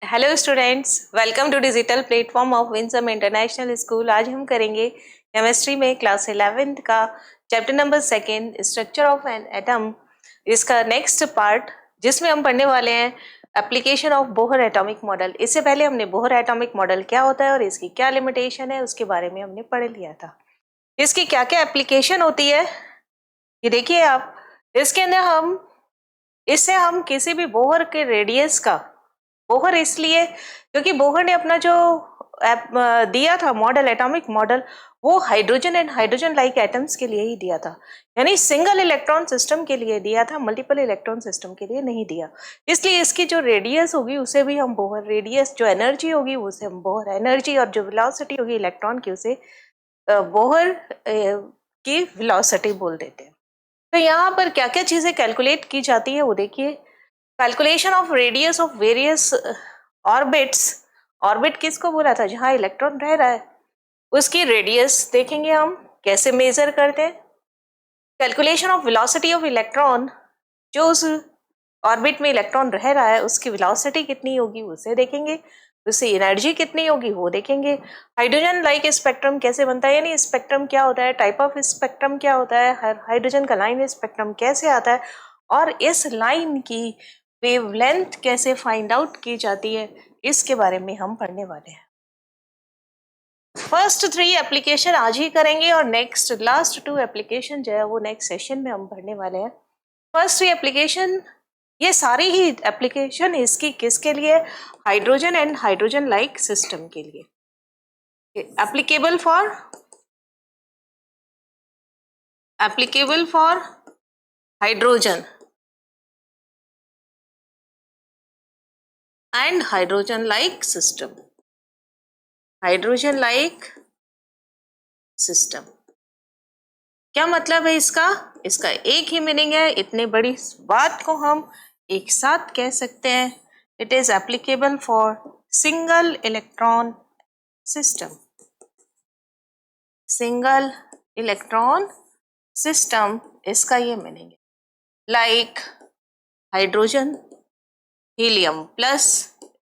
Hello students, welcome to digital platform of Winsome International School. आज हम करेंगे chemistry में क्लास 11th का chapter number 2 structure of an atom. इसका next part जिसमें हम पढ़ने वाले हैं application of Bohr atomic model. इससे पहले हमने बोहर एटॉमिक मॉडल क्या होता है और इसकी क्या लिमिटेशन है उसके बारे में हमने पढ़ लिया था। इसकी क्या क्या एप्लीकेशन होती है ये देखिए आप। इसके अंदर इससे हम किसी भी बोहर के रेडियस का, बोहर इसलिए क्योंकि बोहर ने अपना जो दिया था मॉडल, एटॉमिक मॉडल, वो hydrogen and hydrogen like atoms के लिए ही दिया था, यानी सिंगल इलेक्ट्रॉन सिस्टम के लिए दिया था, मल्टीपल इलेक्ट्रॉन सिस्टम के लिए नहीं दिया। इसलिए इसकी जो रेडियस होगी उसे भी हम बोहर रेडियस, जो एनर्जी होगी उसे हम बोहर एनर्जी, और जो वेलोसिटी होगी इलेक्ट्रॉन की उसे बोहर की वेलोसिटी बोल देते हैं। तो यहाँ पर क्या क्या चीजें कैलकुलेट की जाती है वो देखिए। Calculation of radius of various orbits. Orbit किसको बोला था? जहां इलेक्ट्रॉन रह रहा है उसकी रेडियस देखेंगे हम कैसे मेजर करते हैं। Calculation of velocity of electron, जो उस ऑर्बिट में इलेक्ट्रॉन रह रहा है उसकी वेलोसिटी कितनी होगी उसे देखेंगे, उससे एनर्जी कितनी होगी वो देखेंगे। हाइड्रोजन लाइक स्पेक्ट्रम कैसे बनता है, यानी स्पेक्ट्रम क्या होता है, टाइप ऑफ स्पेक्ट्रम क्या होता है, हाइड्रोजन का लाइन स्पेक्ट्रम कैसे आता है, और इस लाइन की वेवलेंथ कैसे फाइंड आउट की जाती है, इसके बारे में हम पढ़ने वाले हैं। फर्स्ट 3 एप्लीकेशन आज ही करेंगे और नेक्स्ट लास्ट 2 एप्लीकेशन जो है वो नेक्स्ट सेशन में हम पढ़ने वाले हैं। फर्स्ट 3 एप्लीकेशन, ये सारी ही एप्लीकेशन इसकी किसके लिए? Hydrogen and hydrogen like system के लिए applicable for hydrogen and hydrogen like system. Hydrogen like system क्या मतलब है इसका? इसका एक ही मीनिंग है, इतने बड़ी बात को हम एक साथ कह सकते हैं। It is applicable for single electron system. Single electron system, इसका ये मीनिंग है। Like hydrogen, helium plus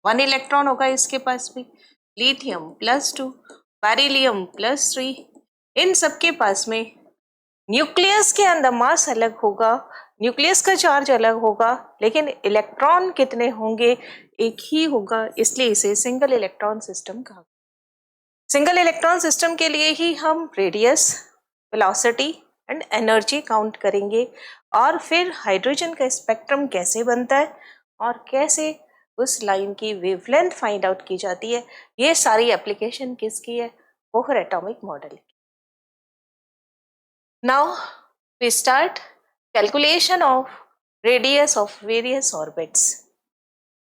1 electron होगा इसके पास भी, लिथियम +2, बेरिलियम +3, इन सबके पास में न्यूक्लियस के अंदर मास अलग होगा, न्यूक्लियस का चार्ज अलग होगा, लेकिन इलेक्ट्रॉन कितने होंगे? एक ही होगा, इसलिए इसे सिंगल इलेक्ट्रॉन सिस्टम कहा। सिंगल इलेक्ट्रॉन सिस्टम के लिए ही हम radius, velocity and energy count करेंगे, और फिर हाइड्रोजन का स्पेक्ट्रम कैसे बनता है और कैसे उस लाइन की वेवलेंथ फाइंड आउट की जाती है, ये सारी एप्लीकेशन किसकी है? Bohr atomic model. Now we start calculation of radius of various orbits.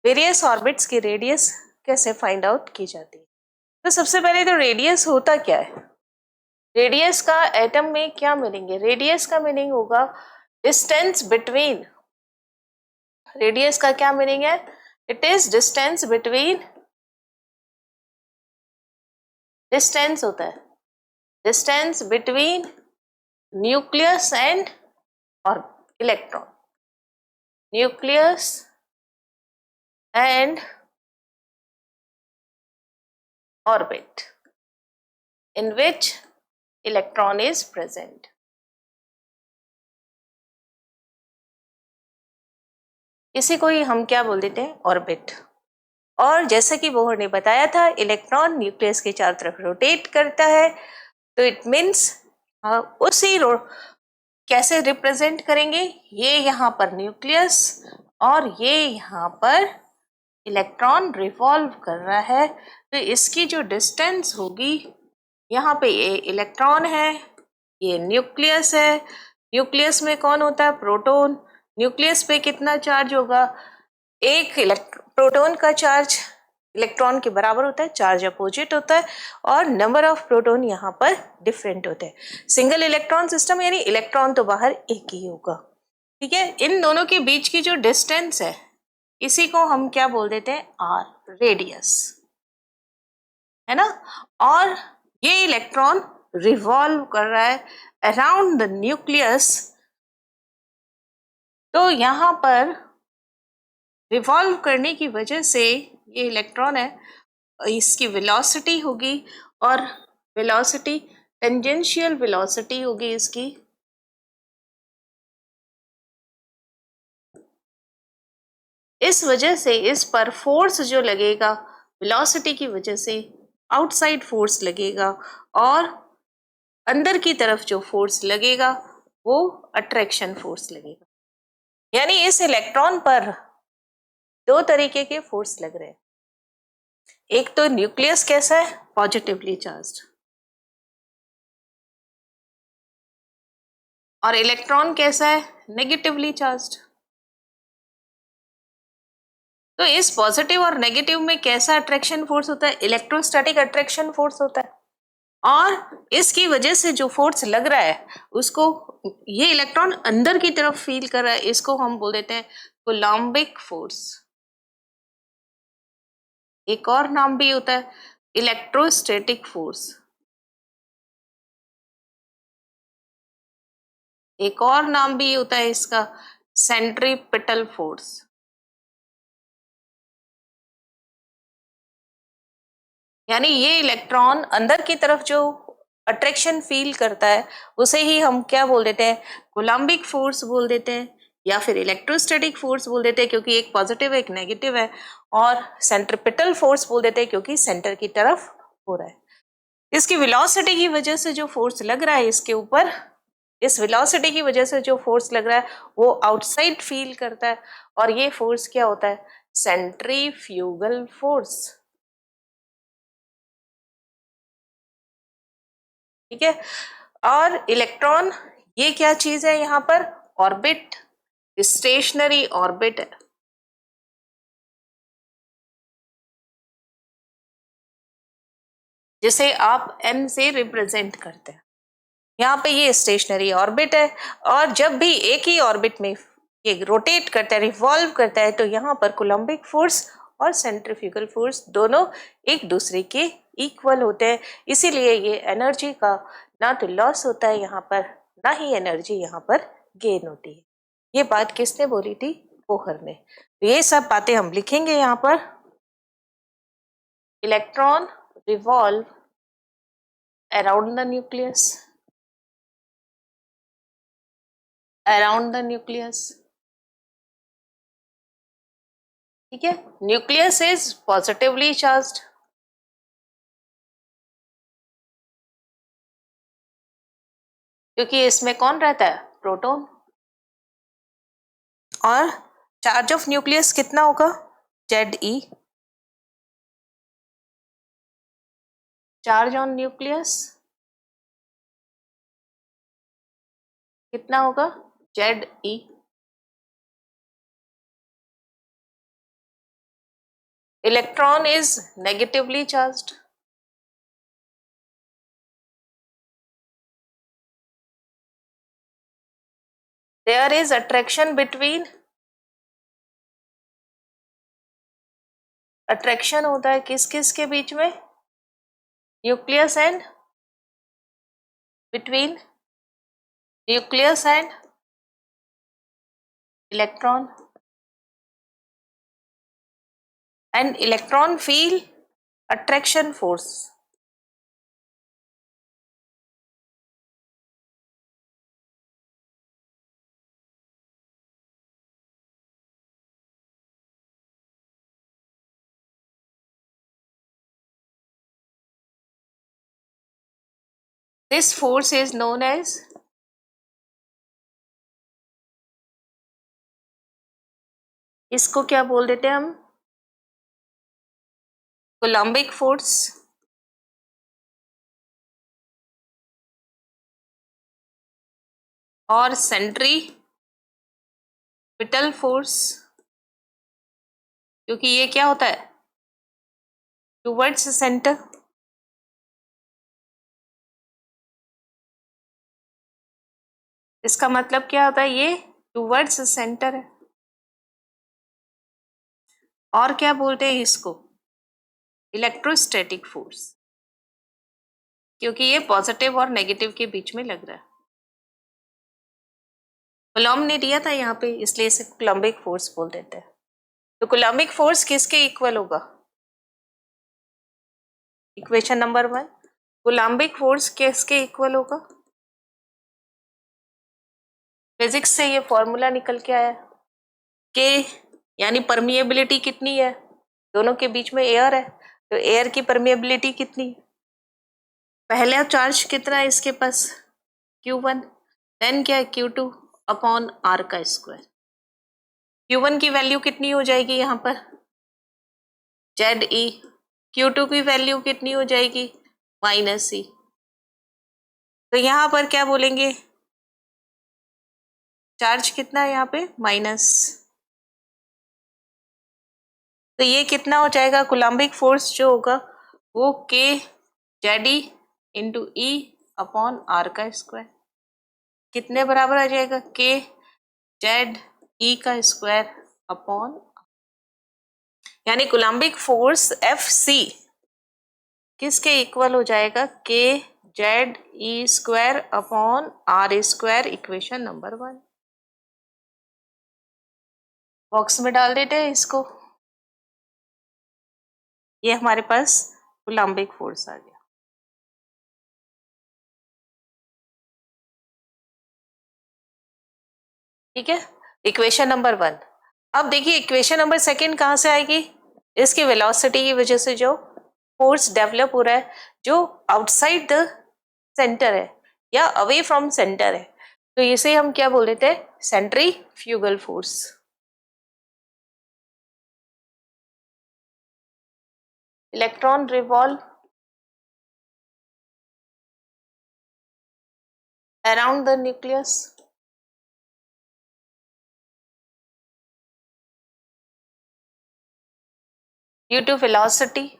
Various orbits की रेडियस कैसे फाइंड आउट की जाती है? तो सबसे पहले तो रेडियस होता क्या है? रेडियस का एटम में क्या मीनिंग है? रेडियस का मीनिंग होगा डिस्टेंस बिटवीन। रेडियस का क्या मीनिंग है? It is distance between, distance होता है डिस्टेंस बिटवीन न्यूक्लियस एंड और electron, nucleus and orbit in which electron is present. इसी को ही हम क्या बोल देते हैं? ऑर्बिट। और जैसे कि बोहर ने बताया था, इलेक्ट्रॉन न्यूक्लियस के चारों तरफ रोटेट करता है, तो इट मीन्स उसी कैसे रिप्रेजेंट करेंगे? ये यहाँ पर न्यूक्लियस और ये यहाँ पर इलेक्ट्रॉन रिवॉल्व कर रहा है, तो इसकी जो डिस्टेंस होगी, यहाँ पे ये इलेक्ट्रॉन है, ये न्यूक्लियस है, न्यूक्लियस में कौन होता है? प्रोटॉन। न्यूक्लियस पे कितना चार्ज होगा? एक प्रोटॉन का चार्ज इलेक्ट्रॉन के बराबर होता है, चार्ज अपोजिट होता है, और नंबर ऑफ प्रोटॉन यहाँ पर डिफरेंट होते हैं। सिंगल इलेक्ट्रॉन सिस्टम यानी इलेक्ट्रॉन तो बाहर एक ही होगा, ठीक है। इन दोनों के बीच की जो डिस्टेंस है इसी को हम क्या बोल देते हैं? आर, रेडियस, है ना। और ये इलेक्ट्रॉन रिवॉल्व कर रहा है अराउंड द न्यूक्लियस, तो यहाँ पर रिवॉल्व करने की वजह से ये इलेक्ट्रॉन है, इसकी वेलोसिटी होगी, और वेलोसिटी टेंजेंशियल वेलोसिटी होगी इसकी, इस वजह से इस पर फोर्स जो लगेगा वेलोसिटी की वजह से आउटसाइड फोर्स लगेगा, और अंदर की तरफ जो फोर्स लगेगा वो अट्रैक्शन फोर्स लगेगा। यानी इस इलेक्ट्रॉन पर दो तरीके के फोर्स लग रहे हैं। एक तो न्यूक्लियस कैसा है, पॉजिटिवली चार्ज्ड, और इलेक्ट्रॉन कैसा है, नेगेटिवली चार्ज्ड। तो इस पॉजिटिव और नेगेटिव में कैसा अट्रैक्शन फोर्स होता है, इलेक्ट्रोस्टैटिक अट्रैक्शन फोर्स होता है, और इसकी वजह से जो फोर्स लग रहा है उसको ये इलेक्ट्रॉन अंदर की तरफ फील कर रहा है, इसको हम बोल देते हैं कूलम्बिक फोर्स। एक और नाम भी होता है इलेक्ट्रोस्टैटिक फोर्स, एक और नाम भी होता है इसका सेंट्रीपिटल फोर्स। यानी ये इलेक्ट्रॉन अंदर की तरफ जो अट्रैक्शन फील करता है उसे ही हम क्या बोल देते हैं, कूलम्बिक फोर्स बोल देते हैं, या फिर इलेक्ट्रोस्टैटिक फोर्स बोल देते हैं क्योंकि एक पॉजिटिव एक नेगेटिव है, और सेंट्रीपिटल फोर्स बोल देते हैं क्योंकि सेंटर की तरफ हो रहा है। इसकी वेलोसिटी की वजह से जो फोर्स लग रहा है इसके ऊपर, इस वेलोसिटी की वजह से जो फोर्स लग रहा है वो आउटसाइड फील करता है, और ये फोर्स क्या होता है, सेंट्रीफ्यूगल फोर्स। ठीक है। और इलेक्ट्रॉन ये क्या चीज है, यहाँ पर ऑर्बिट, स्टेशनरी ऑर्बिट है। जिसे आप m से रिप्रेजेंट करते हैं। यहाँ पे ये स्टेशनरी ऑर्बिट है, और जब भी एक ही ऑर्बिट में ये रोटेट करता है, रिवॉल्व करता है, तो यहाँ पर कूलम्बिक फोर्स और सेंट्रीफ्यूगल फोर्स दोनों एक दूसरे के इक्वल होते हैं। इसीलिए ये एनर्जी का ना तो लॉस होता है यहाँ पर, ना ही एनर्जी यहाँ पर गेन होती है। ये बात किसने बोली थी, बोहर ने। तो ये सब बातें हम लिखेंगे यहाँ पर। Electron revolve around the nucleus, around the nucleus। ठीक है, न्यूक्लियस इज पॉजिटिवली चार्ज्ड, क्योंकि इसमें कौन रहता है, प्रोटॉन, और चार्ज ऑफ न्यूक्लियस कितना होगा, Ze। चार्ज ऑन न्यूक्लियस कितना होगा, Ze। Electron is negatively charged, there is attraction between, attraction होता है किस किस के बीच में, nucleus and, between nucleus and electron, and electron feel attraction force। This force is known as, इसको क्या बोल देते हैं हम, कूलम्बिक फोर्स, और सेंट्रीपिटल फोर्स, क्योंकि ये क्या होता है, टूवर्ड्स सेंटर। इसका मतलब क्या होता है, ये टूवर्ड्स सेंटर है। और क्या बोलते हैं इसको, इलेक्ट्रोस्टैटिक फोर्स, क्योंकि ये पॉजिटिव और नेगेटिव के बीच में लग रहा है। कूलॉम ने दिया था यहाँ पे, इसलिए इसे कूलम्बिक फोर्स बोल देते हैं। तो कूलम्बिक फोर्स किसके इक्वल होगा, इक्वेशन नंबर 1, कूलम्बिक फोर्स किसके इक्वल होगा? फिजिक्स से ये फॉर्मूला निकल के आया के, यानी परमिएबिलिटी कितनी है, दोनों के बीच में एयर है, तो एयर की परमिएबिलिटी कितनी, पहला चार्ज कितना है इसके पास, Q1, देन क्या है Q2 अपॉन R का स्क्वायर। Q1 की वैल्यू कितनी हो जाएगी यहाँ पर, ZE, Q2 की वैल्यू कितनी हो जाएगी, -E। तो यहाँ पर क्या बोलेंगे, चार्ज कितना है यहाँ पे, माइनस, तो ये कितना हो जाएगा, कूलम्बिक फोर्स जो होगा वो KZE into E upon R का स्क्वायर, कितने बराबर आ जाएगा, KZE का स्क्वायर अपॉन, यानी कूलम्बिक फोर्स FC किसके इक्वल हो जाएगा, KZE square upon R square, equation number 1। Box में डाल देते हैं इसको, ये हमारे पास कूलम्बिक फोर्स आ गया। ठीक है, इक्वेशन नंबर 1। अब देखिए इक्वेशन नंबर 2 कहाँ से आएगी, इसकी वेलोसिटी की वजह से जो फोर्स डेवलप हो रहा है, जो आउटसाइड द सेंटर है या अवे फ्रॉम सेंटर है, तो इसे हम क्या बोल देते हैं, centrifugal force. Electron revolve around the nucleus due to velocity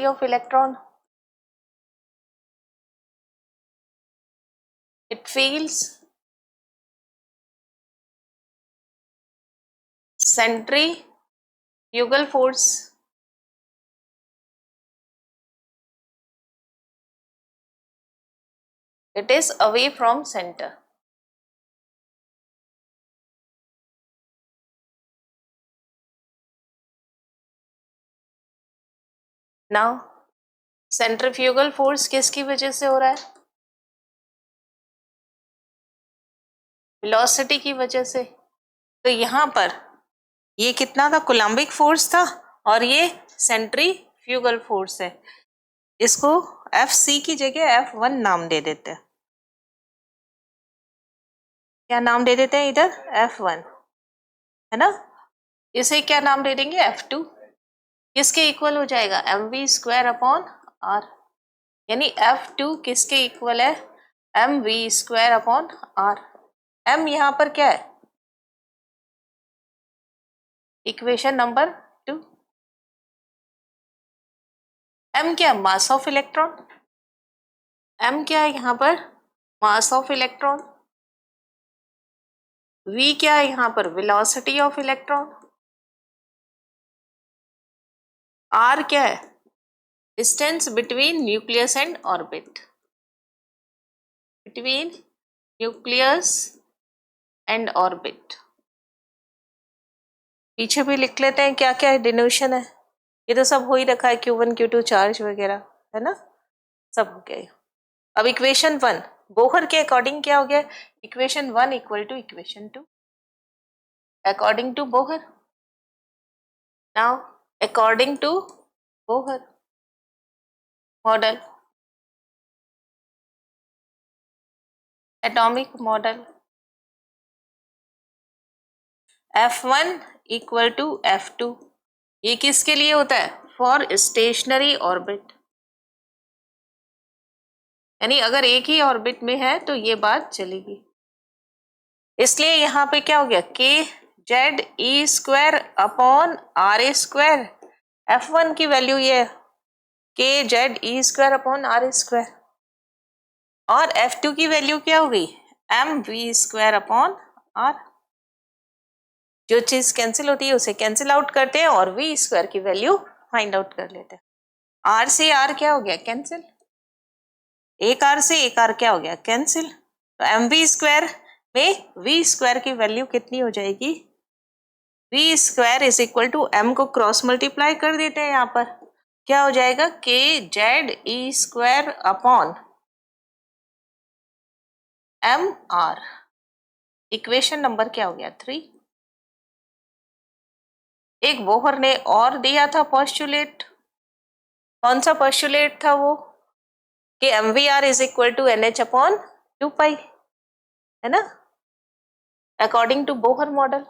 of electron, it feels centrifugal force it is away from center. Now centrifugal force किसकी वजह से हो रहा है, वेलोसिटी की वजह से। तो यहाँ पर ये कितना था, कूलम्बिक फोर्स था, और ये सेंट्रीफ्यूगल फोर्स है, इसको FC की जगह F1 नाम दे देते हैं। क्या नाम दे देते हैं इधर, F1 है ना, इसे क्या नाम दे देंगे, F2, किसके इक्वल हो जाएगा, mv स्क्वायर अपॉन R, यानी F2 किसके इक्वल है, mv square upon R। m यहाँ पर क्या है, इक्वेशन नंबर 2, m क्या है, मास ऑफ इलेक्ट्रॉन, m क्या है यहाँ पर, मास ऑफ इलेक्ट्रॉन, v क्या है यहाँ पर, वेलोसिटी ऑफ इलेक्ट्रॉन, r क्या है, distance between nucleus and orbit, between nucleus and orbit. पीछे भी लिख लेते हैं क्या क्या डिनोशन है, ये तो सब हो ही रखा है, Q1 Q2 चार्ज वगैरह है ना, सब हो गया। अब इक्वेशन 1 बोहर के अकॉर्डिंग क्या हो गया, equation 1 equal to equation 2 according to Bohr. Now according to Bohr model, atomic model, F1 equal to F2, ये किसके लिए होता है, फॉर स्टेशनरी ऑर्बिट, यानी अगर एक ही ऑर्बिट में है तो ये बात चलेगी, इसलिए यहाँ पे क्या हो गया, KZE square upon RA square, F1 की वैल्यू ये है KZE square upon RA square, और F2 की वैल्यू क्या हो गई, MV स्क्वायर अपॉन R, जो चीज कैंसिल होती है उसे कैंसिल आउट करते हैं और V स्क्वायर की वैल्यू फाइंड आउट कर लेते हैं। R से R क्या हो गया, कैंसिल, एक R से एक R क्या हो गया, कैंसिल, तो MV स्क्वायर में V स्क्वायर की वैल्यू कितनी हो जाएगी, V square is equal to M को क्रॉस मल्टीप्लाई कर देते हैं, यहाँ पर क्या हो जाएगा K Z E square upon M R. Equation number क्या हो गया 3। एक बोहर ने और दिया था पोस्टुलेट, कौन सा पोस्टुलेट था वो, कि M V R is equal to N H upon 2 pi, है ना, according to Bohr model,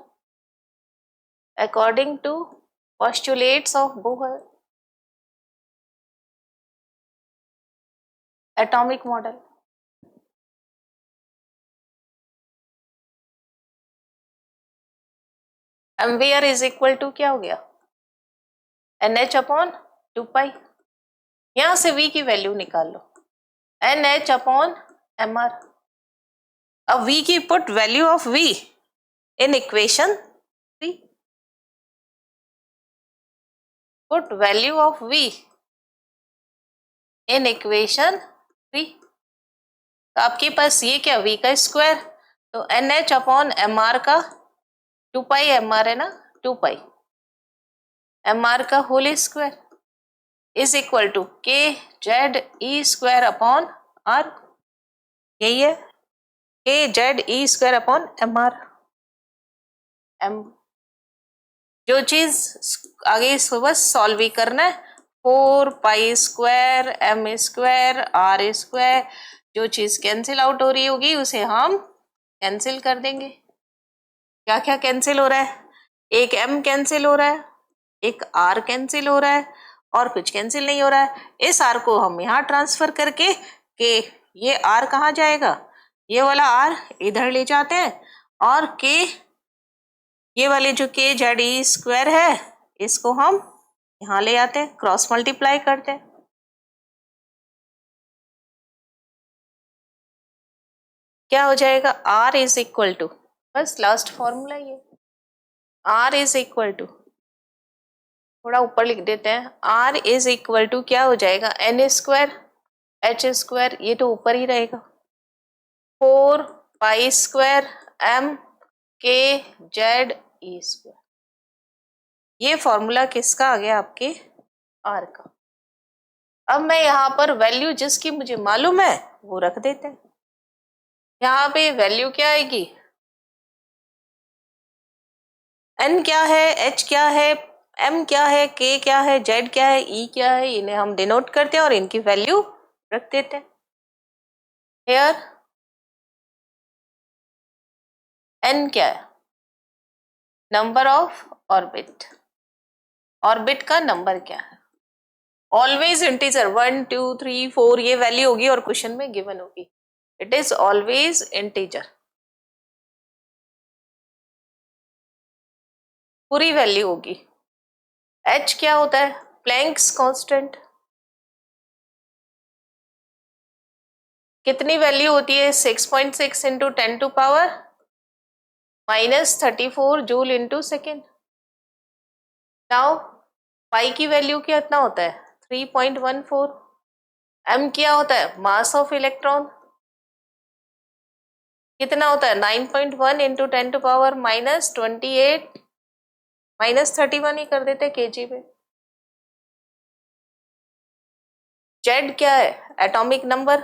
according to postulates of Bohr atomic model। MVR is equal to क्या हो गया NH अपॉन 2 पाई। यहां से V की वैल्यू निकाल लो, NH अपॉन MR। अब V की put value of V in equation 3, put value of V in equation 3। तो आपके पास ये क्या V का स्क्वायर, तो NH अपॉन MR का 2 पाई, MR है ना 2 पाई, MR का whole square is equal to K Z E square upon R. यही है K Z E square upon M R. M जो चीज आगे इसको बस सॉल्व ही करना है, 4 pi square M square R square, जो चीज कैंसिल आउट हो रही होगी उसे हम कैंसिल कर देंगे। क्या क्या कैंसिल हो रहा है, एक एम कैंसिल हो रहा है, एक आर कैंसिल हो रहा है, और कुछ कैंसिल नहीं हो रहा है। इस आर को हम यहाँ ट्रांसफर करके के, ये आर कहाँ जाएगा, ये वाला आर इधर ले जाते हैं, और के ये वाले जो के जेड ई स्क्वायर है इसको हम यहाँ ले आते हैं, क्रॉस मल्टीप्लाई करते हैं। क्या हो जाएगा आर इज इक्वल टू, बस लास्ट फॉर्मूला ये, आर इज इक्वल टू, थोड़ा ऊपर लिख देते हैं, आर इज इक्वल टू क्या हो जाएगा एन स्क्वायर एच स्क्वायर, ये तो ऊपर ही रहेगा, 4 pi square M K Z E square. ये फॉर्मूला किसका आ गया आपके आर का। अब मैं यहाँ पर वैल्यू जिसकी मुझे मालूम है वो रख देते हैं। यहाँ पे वैल्यू क्या आएगी, एन क्या है, एच क्या है, एम क्या है, के क्या है, जेड क्या है, ई क्या है, इन्हें हम डिनोट करते हैं और इनकी वैल्यू रख देते हैं। हेयर एन क्या है, नंबर ऑफ ऑर्बिट, ऑर्बिट का नंबर क्या है, ऑलवेज इंटीजर 1 2 3 4 ये वैल्यू होगी और क्वेश्चन में गिवन होगी, इट इज ऑलवेज इंटीजर, पूरी वैल्यू होगी। एच क्या होता है, प्लैंक्स कांस्टेंट, कितनी वैल्यू होती है 6.6 into 10 to power -34 joule into second. Now pi की वैल्यू कितना होता है 3.14। एम क्या होता है मास ऑफ इलेक्ट्रॉन, कितना होता है 9.1 इंटू 10 टू पावर -28 -31 ही कर देते केजी में। जेड क्या है एटॉमिक नंबर,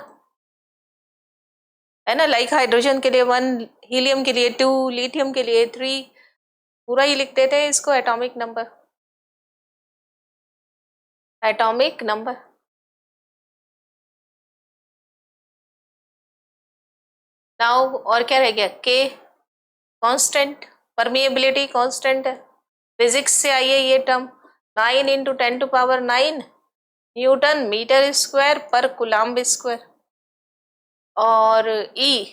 है ना, लाइक हाइड्रोजन के लिए 1, हीलियम के लिए 2, लिथियम के लिए 3, पूरा ही लिख देते हैं इसको atomic number, atomic number. Now और क्या रह गया के कांस्टेंट, परमिएबिलिटी कांस्टेंट है, फिजिक्स से आई है ये term, 9 into 10 to power 9 newton metre square पर कूलम्ब स्क्वायर। और E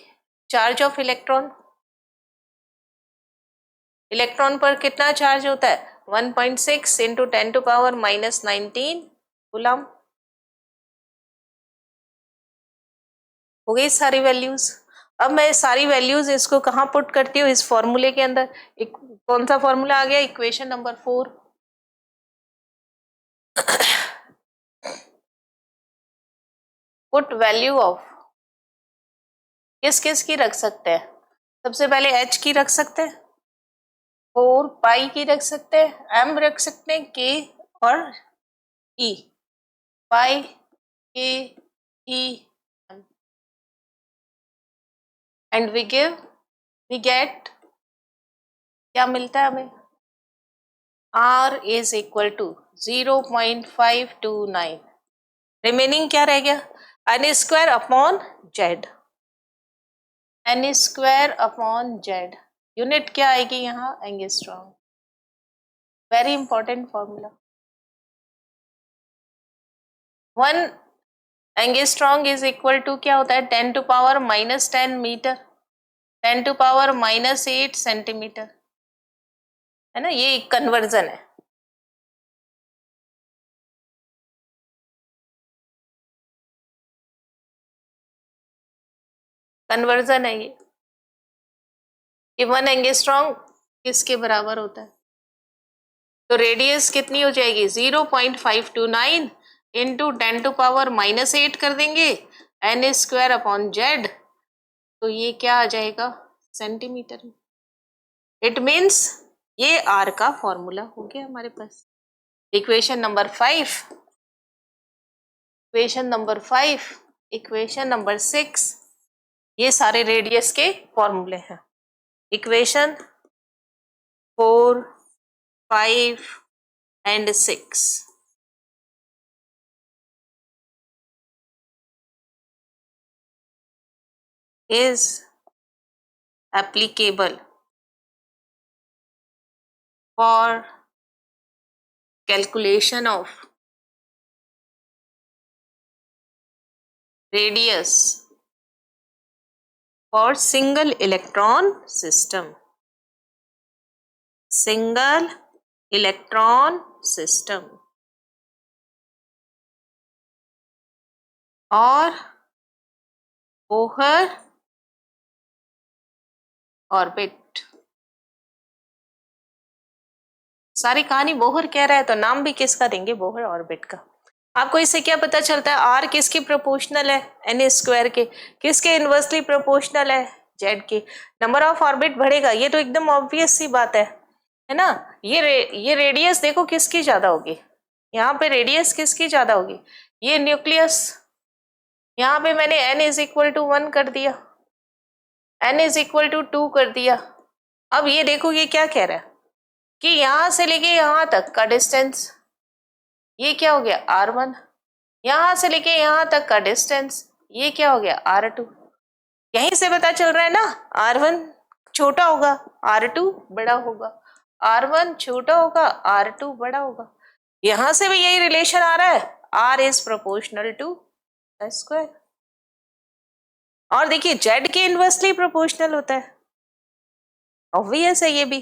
charge of electron, electron पर कितना चार्ज होता है 1.6 इंटू 10 टू पावर -19 कूलम्ब। हो गई सारी वैल्यूज। अब मैं सारी वैल्यूज इसको कहाँ पुट करती हूँ इस फॉर्मूले के अंदर, एक कौन सा फॉर्मूला आ गया equation number 4। Put value of किस किस की रख सकते हैं, सबसे पहले एच की रख सकते हैं, 4 पाई की रख सकते हैं, एम रख सकते हैं, के और E, pi K E M, and we get क्या मिलता है हमें, R is equal to 0.529। Remaining क्या रह गया, N square upon Z, N square upon Z, unit क्या आएगी यहाँ, angstrom. Very important formula. 1 angstrom is equal to क्या होता है, 10⁻⁻10 मीटर, 10⁻⁻8 सेंटीमीटर, है ना, ये एक कन्वर्जन है। कन्वर्जन है ये कि 1 एंगस्ट्रॉम किसके बराबर होता है, तो रेडियस कितनी हो जाएगी, 0.529 इंटू 10⁻⁻8 कर देंगे, एन स्क्वायर अपॉन जेड, तो ये क्या आ जाएगा, सेंटीमीटर में। इट मीन्स ये आर का फॉर्मूला हो गया हमारे पास। Equation number 5, equation number 5, equation number 6, ये सारे रेडियस के फॉर्मूले हैं। Equation 4, 5 and 6 is applicable for calculation of radius for single electron system, single electron system और बोहर ऑर्बिट। सारी कहानी बोहर कह रहा है तो नाम भी किसका देंगे, बोहर ऑर्बिट का। आपको इससे क्या पता चलता है, आर किसकी प्रोपोर्शनल है, एन स्क्वायर के, किसके इनवर्सली प्रोपोर्शनल है, जेड के। नंबर ऑफ ऑर्बिट बढ़ेगा, ये तो एकदम ऑब्वियस सी बात है ना। ये रेडियस देखो किसकी ज्यादा होगी, यहाँ पे रेडियस किसकी ज्यादा होगी, ये न्यूक्लियस, यहाँ पे मैंने n इज इक्वल टू 1 कर दिया, n इज इक्वल टू 2 कर दिया। अब ये देखो ये क्या कह रहा है कि यहां से लेके यहां तक का डिस्टेंस, ये क्या हो गया r1, यहां से लेके यहां तक का डिस्टेंस, ये क्या हो गया r2। यहीं से पता चल रहा है ना, r1 छोटा होगा, r2 बड़ा होगा, r1 छोटा होगा, r2 बड़ा होगा। यहां से भी यही रिलेशन आ रहा है, r is proportional to square. और देखिए जेड के इनवर्सली प्रोपोर्शनल होता है, ऑब्वियस है ये भी।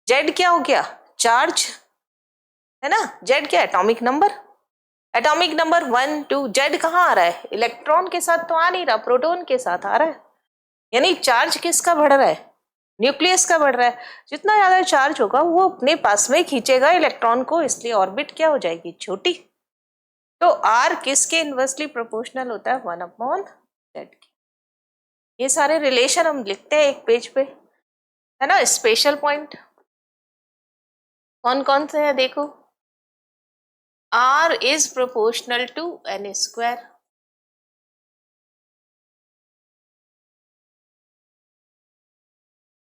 जेड क्या हो गया, चार्ज, है ना, जेड क्या, atomic number, atomic number 1 2, Z कहाँ आ रहा है, इलेक्ट्रॉन के साथ तो आ नहीं रहा, प्रोटॉन के साथ आ रहा है, यानी चार्ज किसका बढ़ रहा है, न्यूक्लियस का बढ़ रहा है। जितना ज्यादा चार्ज होगा वो अपने पास में खींचेगा इलेक्ट्रॉन को, इसलिए ऑर्बिट क्या हो जाएगी, छोटी। तो आर किसके इनवर्सली प्रोपोर्शनल होता है, 1/z के। ये सारे रिलेशन हम लिखते हैं एक पेज पे, है ना। स्पेशल पॉइंट कौन कौन से है देखो, R is proportional to n square,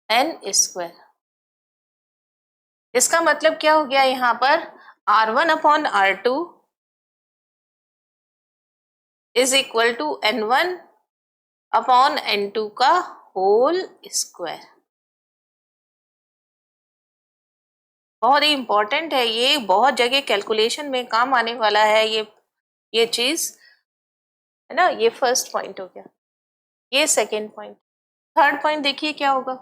n square। इसका मतलब क्या हो गया यहाँ पर, R1 upon R2 is equal to N1 upon N2 का होल स्क्वायर। बहुत ही इंपॉर्टेंट है ये, बहुत जगह कैलकुलेशन में काम आने वाला है ये चीज, है ना। ये फर्स्ट पॉइंट हो गया, ये सेकेंड पॉइंट। थर्ड पॉइंट देखिए क्या होगा,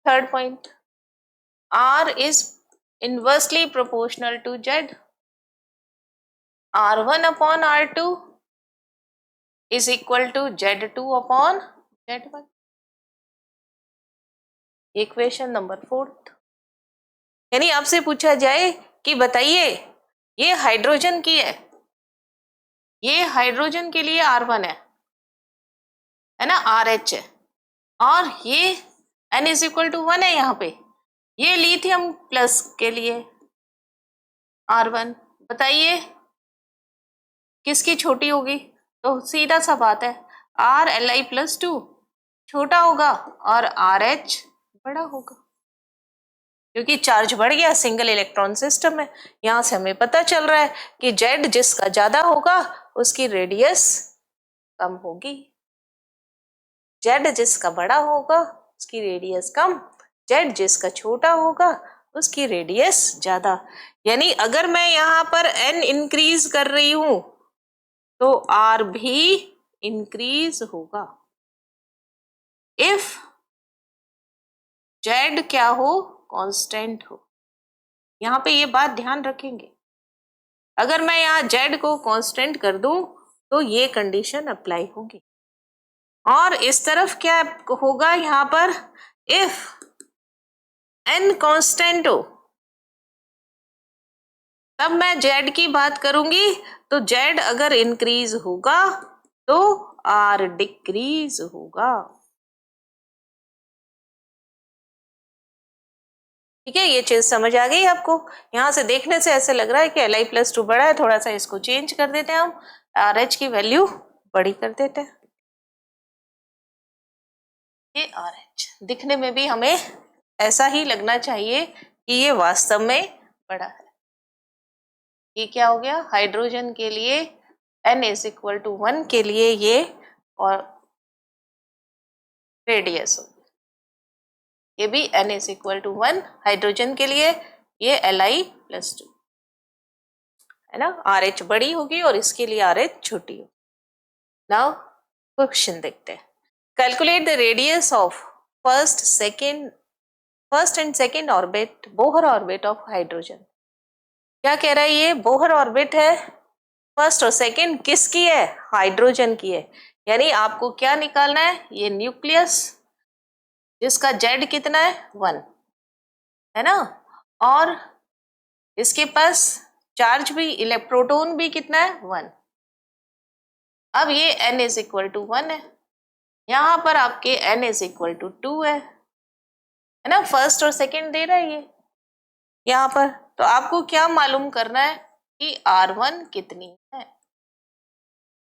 third point, R is inversely proportional to Z, R1 upon R2 is equal to Z2 upon Z1। Equation number 4। यानी आपसे पूछा जाए कि बताइए ये हाइड्रोजन की है, ये हाइड्रोजन के लिए R1 है ना, RH है, और ये N इज इक्वल टू 1 है यहाँ पे, ये लिथियम प्लस के लिए R1, बताइए किसकी छोटी होगी? तो सीधा सा बात है Rli+2 छोटा होगा और RH बड़ा होगा, क्योंकि चार्ज बढ़ गया, सिंगल इलेक्ट्रॉन सिस्टम है। यहां से हमें पता चल रहा है कि Z जिसका ज्यादा होगा उसकी रेडियस कम होगी, Z जिसका बड़ा होगा उसकी रेडियस कम, Z जिसका छोटा होगा उसकी रेडियस ज्यादा। यानी अगर मैं यहाँ पर n इंक्रीज कर रही हूं तो R भी इंक्रीज होगा। इफ Z क्या हो? कांस्टेंट हो। यहाँ पे ये बात ध्यान रखेंगे, अगर मैं यहाँ Z को कांस्टेंट कर दूं तो ये कंडीशन अप्लाई होगी। और इस तरफ क्या होगा? यहाँ पर इफ n कांस्टेंट हो तब मैं Z की बात करूंगी, तो Z अगर इंक्रीज होगा तो R डिक्रीज होगा। ठीक है, ये चीज समझ आ गई आपको? यहां से देखने से ऐसे लग रहा है कि Li+2 बड़ा है, थोड़ा सा इसको चेंज कर देते हैं, हम RH की वैल्यू बड़ी कर देते हैं। ये RH दिखने में भी हमें ऐसा ही लगना चाहिए कि ये वास्तव में बड़ा है। ये क्या हो गया? हाइड्रोजन के लिए n=1 के लिए ये और रेडियस हो, ये भी n=1 हाइड्रोजन के लिए, ये Li+2 है ना। RH बड़ी होगी और इसके लिए RH छोटी होगी। नाउ क्वेश्चन देखते हैं। Calculate the radius of first and second orbit, Bohr orbit of hydrogen. क्या कह रहा है ये? बोहर ऑर्बिट है, फर्स्ट और सेकेंड किसकी है? हाइड्रोजन की है। यानी आपको क्या निकालना है? ये न्यूक्लियस जिसका Z कितना है? 1 है ना, और इसके पास चार्ज भी, प्रोटॉन भी कितना है? 1। अब ये n=1 है, यहां पर आपके n=2 है ना, फर्स्ट और सेकेंड दे रहा है ये यहां पर। तो आपको क्या मालूम करना है कि R1 कितनी है,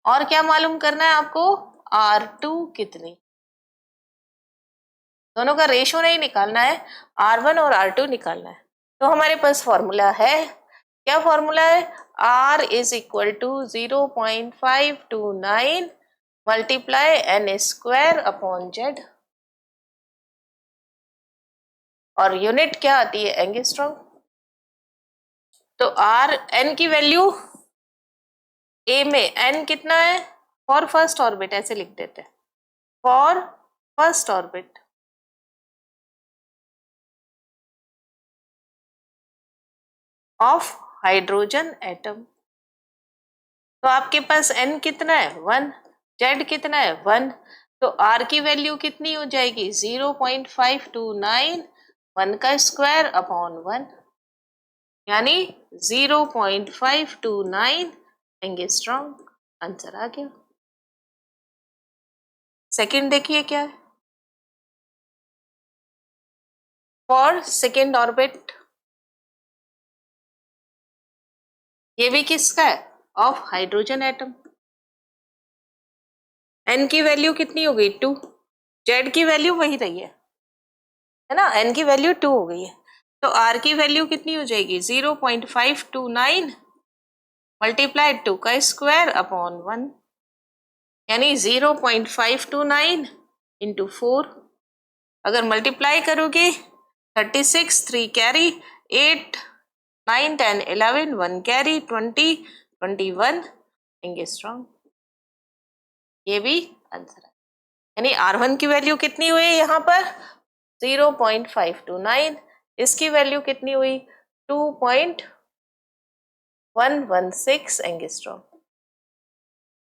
और क्या मालूम करना है आपको? R2 कितनी। दोनों का रेशो नहीं निकालना है, R1 और R2 निकालना है। तो हमारे पास फॉर्मूला है, क्या फॉर्मूला है? R=0.529 मल्टीप्लाई n²/Z, और यूनिट क्या आती है? एंगस्ट्रॉम। तो n की वैल्यू A में n कितना है? फॉर फर्स्ट ऑर्बिट ऐसे लिख देते हैं, for first orbit of hydrogen atom. तो आपके पास n कितना है? 1, Z कितना है? 1, तो R की वैल्यू कितनी हो जाएगी? 0.529 1² यानी 0.529 एंगस्ट्रॉम। आंसर आ गया। सेकंड देखिए क्या है, फॉर सेकेंड ऑर्बिट, ये भी किसका है? Of hydrogen atom. n की वैल्यू कितनी हो गई? 2, Z की वैल्यू वही रही है ना, n की वैल्यू 2 हो गई है, तो R की वैल्यू कितनी हो जाएगी? 0.529 मल्टीप्लाई 2² यानी 0.529 इंटू 4, अगर मल्टीप्लाई करोगे 36, 3 कैरी, 8, 9, 10, 11, 1 कैरी, 20, 21 एंगस्ट्रॉम। ये भी आंसर है। यानी R1 की वैल्यू कितनी हुई यहाँ पर? 0.529, इसकी वैल्यू कितनी हुई? 2.116 एंगस्ट्रॉम।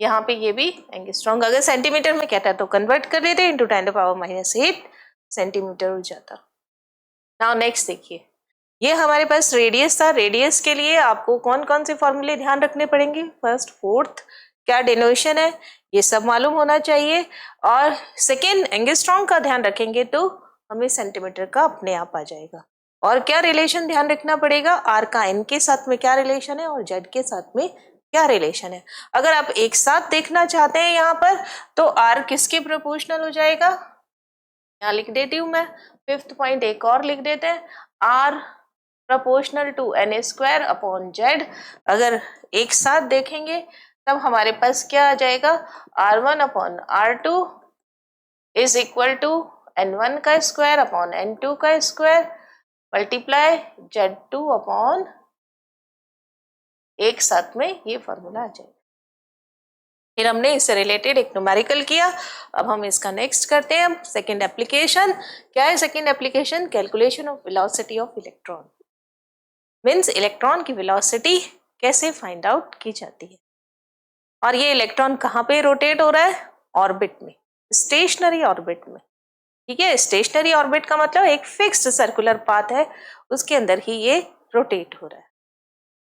यहाँ पे ये भी एंगस्ट्रॉम, अगर सेंटीमीटर में कहता है तो कन्वर्ट कर देते इंटू 10⁻⁸ सेंटीमीटर हो जाता। नाउ नेक्स्ट देखिए, ये हमारे पास रेडियस था। रेडियस के लिए आपको कौन कौन से फॉर्मूले ध्यान रखने पड़ेंगे? फर्स्ट, फोर्थ, क्या डिनोशन है, ये सब मालूम होना चाहिए। और सेकेंड, एंगस्ट्रॉम का ध्यान रखेंगे तो हमें सेंटीमीटर का अपने आप आ जाएगा। और क्या रिलेशन ध्यान रखना पड़ेगा, आर का एन के साथ में क्या रिलेशन है और जेड के साथ में क्या रिलेशन है। अगर आप एक साथ देखना चाहते हैं यहाँ पर तो आर किसके प्रोपोर्शनल हो जाएगा, यहाँ लिख देती हूँ मैं, फिफ्थ पॉइंट एक और लिख देते हैं, R proportional to N square upon Z. अगर एक साथ देखेंगे तब हमारे पास क्या आ जाएगा, R one upon R two is equal to N one का स्क्वायर अपॉन एन टू का square multiply Z two upon, एक साथ में ये फॉर्मूला आ जाएगा। फिर हमने इससे रिलेटेड एक न्यूमेरिकल किया। अब हम इसका नेक्स्ट करते हैं सेकंड एप्लीकेशन। क्या है second application, calculation of velocity of electron. Means electron की वेलोसिटी कैसे फाइंड आउट की जाती है। और ये इलेक्ट्रॉन कहाँ पे रोटेट हो रहा है, ऑर्बिट में, स्टेशनरी ऑर्बिट में। ठीक है, स्टेशनरी ऑर्बिट का मतलब एक फिक्स्ड सर्कुलर पाथ है, उसके अंदर ही ये रोटेट हो रहा है।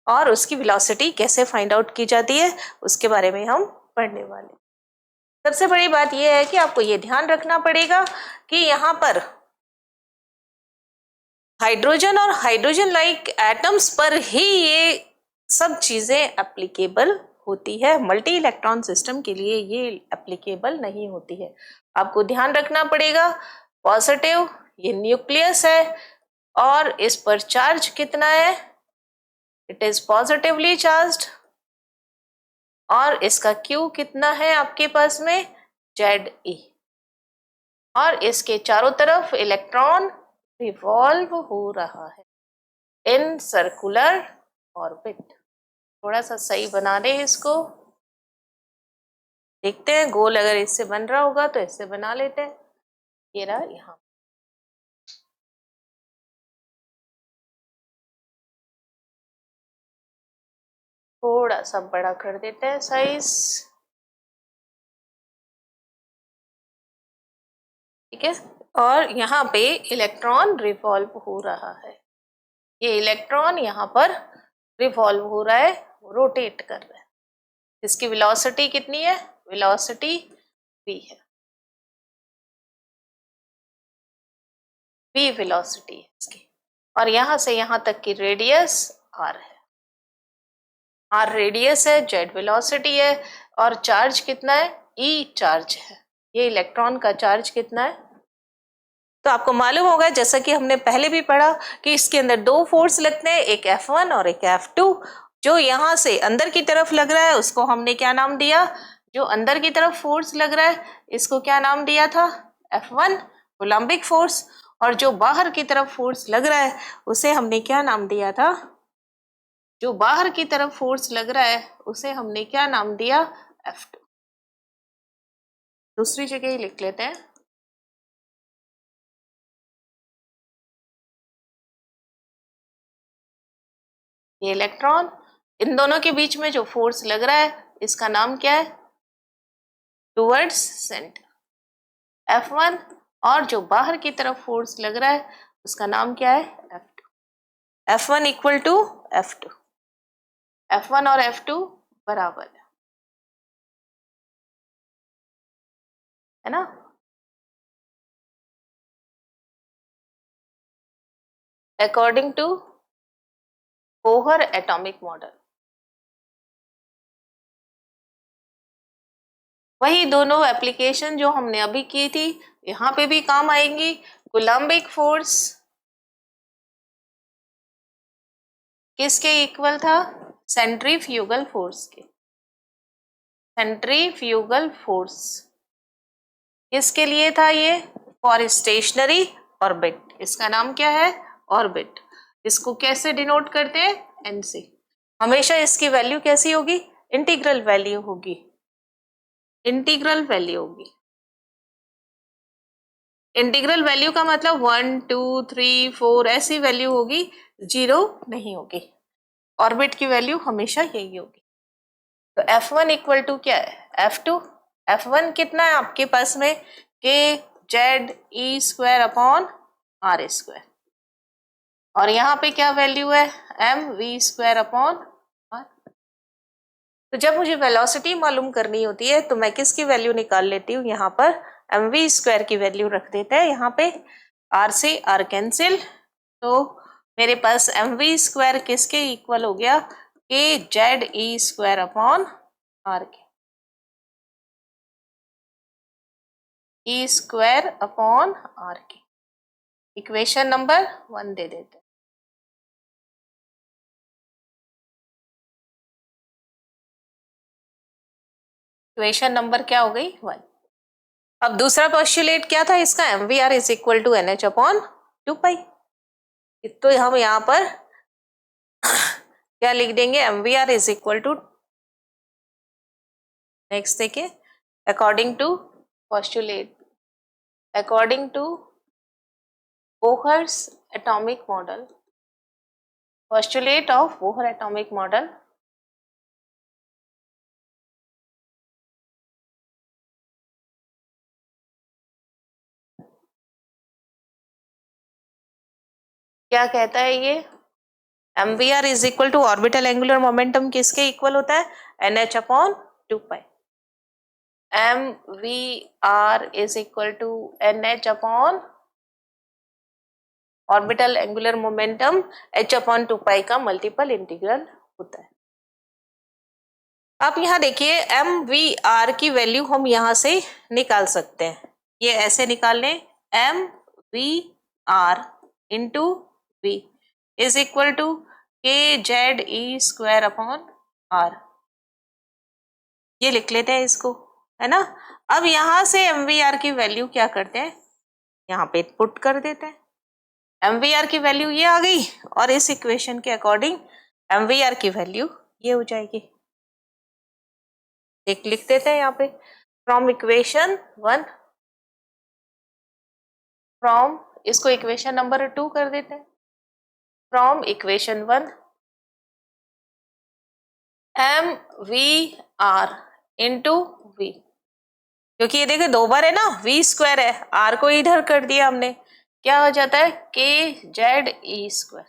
और उसकी वेलोसिटी कैसे फाइंड आउट की जाती है उसके बारे में हम पढ़ने वाले। सबसे बड़ी बात यह है कि आपको ये ध्यान रखना पड़ेगा कि यहाँ पर हाइड्रोजन और हाइड्रोजन लाइक एटम्स पर ही ये सब चीजें एप्लीकेबल होती है, मल्टी इलेक्ट्रॉन सिस्टम के लिए ये एप्लीकेबल नहीं होती है। आपको ध्यान रखना पड़ेगा, पॉजिटिव ये न्यूक्लियस है और इस पर चार्ज कितना है, इट इज पॉजिटिवली चार्ज्ड, और इसका Q कितना है आपके पास में, Ze, और इसके चारों तरफ इलेक्ट्रॉन रिवॉल्व हो रहा है इन सर्कुलर ऑर्बिट। थोड़ा सा सही बना दे इसको, देखते हैं गोल अगर इससे बन रहा होगा तो इससे बना लेते हैं। ये रहा यहाँ, थोड़ा सा बड़ा कर देते हैं साइज, ठीक है। और यहाँ पे इलेक्ट्रॉन रिवॉल्व हो रहा है, ये इलेक्ट्रॉन यहाँ पर रिवॉल्व हो रहा है, रोटेट कर रहा है। इसकी वेलोसिटी कितनी है, वेलोसिटी v है, v वेलोसिटी है इसकी। और यहाँ से यहाँ तक की रेडियस r है, r रेडियस है, z वेलोसिटी है, और चार्ज कितना है, e चार्ज है। ये इलेक्ट्रॉन का चार्ज कितना है, तो आपको मालूम होगा जैसा कि हमने पहले भी पढ़ा कि इसके अंदर दो फोर्स लगते हैं, एक F1 और एक F2। जो यहाँ से अंदर की तरफ लग रहा है उसको हमने क्या नाम दिया, जो अंदर की तरफ फोर्स लग रहा है इसको क्या नाम दिया था, F1 कोलम्बिक फोर्स, और जो बाहर की तरफ फोर्स लग रहा है उसे हमने क्या नाम दिया था, जो बाहर की तरफ फोर्स लग रहा है उसे हमने क्या नाम दिया, F2। दूसरी जगह ही लिख लेते हैं, ये इलेक्ट्रॉन, इन दोनों के बीच में जो फोर्स लग रहा है इसका नाम क्या है, टुवर्ड्स सेंटर, F1, और जो बाहर की तरफ फोर्स लग रहा है उसका नाम क्या है, F2। F1 equal to F2, F1 और F2 बराबर है ना। According to Bohr atomic model, वही दोनों एप्लीकेशन जो हमने अभी की थी यहाँ पे भी काम आएंगी। कोलम्बिक फोर्स किसके इक्वल था, सेंट्रीफ्यूगल फोर्स के, सेंट्रीफ्यूगल फोर्स किसके लिए था ये, फॉर स्टेशनरी ऑर्बिट, इसका नाम क्या है, ऑर्बिट। इसको कैसे डिनोट करते हैं, एन से। हमेशा इसकी वैल्यू कैसी होगी, इंटीग्रल वैल्यू होगी, इंटीग्रल वैल्यू होगी। इंटीग्रल वैल्यू का मतलब 1 2 3 4 ऐसी वैल्यू होगी, 0 नहीं होगी। ऑर्बिट की वैल्यू हमेशा यही होगी। तो F1 इक्वल टू क्या है, F2। F1 कितना है आपके पास में, K Z E square upon R square, और यहाँ पे क्या वैल्यू है, M V square upon R. तो जब मुझे वेलोसिटी मालूम करनी होती है तो मैं किसकी वैल्यू निकाल लेती हूँ, यहाँ पर एम वी स्क्वायर की वैल्यू रख देते हैं। यहाँ पे आर से आर कैंसिल, तो मेरे पास एम वी स्क्वायर किसके इक्वल हो गया, K Z E square upon R के, ई स्क्वायर अपॉन आर के। इक्वेशन नंबर 1 दे देते हैं। इक्वेशन नंबर क्या हो गई, 1। अब दूसरा पोस्टुलेट क्या था इसका, M V R is equal to N H upon 2 pi. तो हम यहाँ पर क्या लिख देंगे, M V R is equal to, next देखिए, according to postulate, according to Bohr's atomic model, postulate of Bohr atomic model, क्या कहता है ये, M V R is equal to orbital angular momentum किसके इक्वल होता है, N H upon 2 pi. M V R is equal to N H upon orbital angular momentum H upon 2 pi का multiple integral होता है। आप यहाँ देखिए M V R की वैल्यू हम यहाँ से निकाल सकते हैं, ये ऐसे निकाल लें, M V R into V is equal to K Z E square upon R, ये लिख लेते हैं इसको, है ना। अब यहाँ से एम वी आर की वैल्यू क्या करते हैं, यहाँ पे पुट कर देते हैं, एम वी आर की वैल्यू ये आ गई, और इस इक्वेशन के अकॉर्डिंग एम वी आर की वैल्यू ये हो जाएगी। एक लिख देते हैं यहाँ पे, फ्रॉम इक्वेशन 1, फ्रॉम, इसको इक्वेशन नंबर 2 कर देते हैं, from equation 1 M V R into V, क्योंकि ये देखिए 2 बार है ना, वी स्क्वायर है, आर को इधर कर दिया हमने, क्या हो जाता है, के जेड ई स्क्वायर।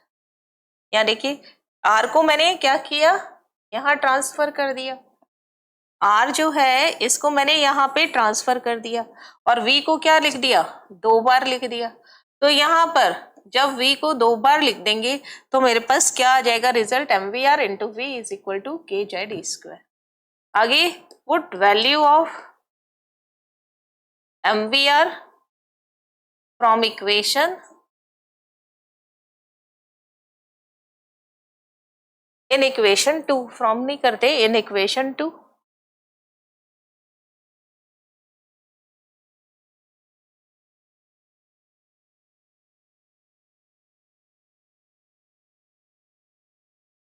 यहाँ देखिए आर को मैंने क्या किया, यहाँ ट्रांसफर कर दिया, आर जो है इसको मैंने यहाँ पे ट्रांसफर कर दिया, और वी को क्या लिख दिया, 2 बार लिख दिया। तो यहाँ पर जब v को 2 बार लिख देंगे तो मेरे पास क्या आ जाएगा result, M V R into V is equal to K Z E square. आगे put value of M V R from equation, in equation 2, from नहीं करते, in equation 2,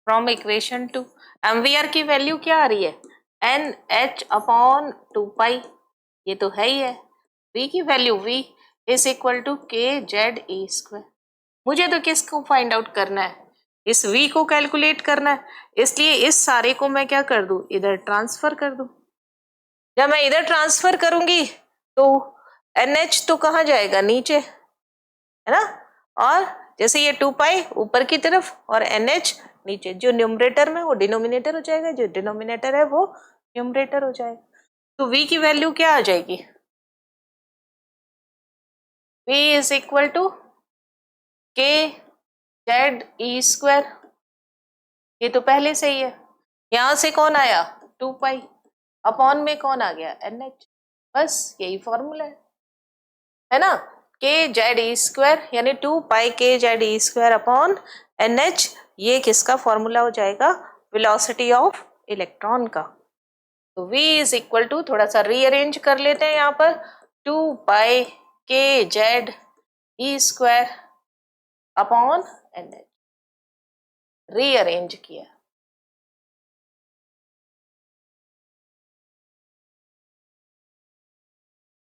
from equation 2 M V R की value क्या आ रही है, N H upon 2 पाई, ये तो है ही है। v की value v is equal to K Z E square. मुझे तो किसको फाइंड आउट करना है, इस v को कैलकुलेट करना है, इसलिए इस सारे को मैं क्या कर दूं, इधर ट्रांसफर कर दूं। जब मैं इधर ट्रांसफर करूंगी तो NH तो कहाँ जाएगा, नीचे, है ना, और जैसे ये 2 पाई ऊपर की तरफ और NH नीचे, जो न्यूमरेटर में वो डिनोमिनेटर हो जाएगा, जो डिनोमिनेटर है वो न्यूमरेटर हो जाएगा। तो v की वैल्यू क्या आ जाएगी, v is equal to K Z E square, ये तो पहले से ही है, यहां से कौन आया 2 पाई, अपॉन में कौन आ गया NH, बस यही फॉर्मूला है ना, के जेड ई स्क्वायर यानी 2 पाई के Z E square upon NH, ये किसका फॉर्मूला हो जाएगा, वेलोसिटी ऑफ इलेक्ट्रॉन का। तो v इज इक्वल टू, थोड़ा सा रीअरेंज कर लेते हैं यहाँ पर, 2 पाई के Z E square upon NH, rearrange किया,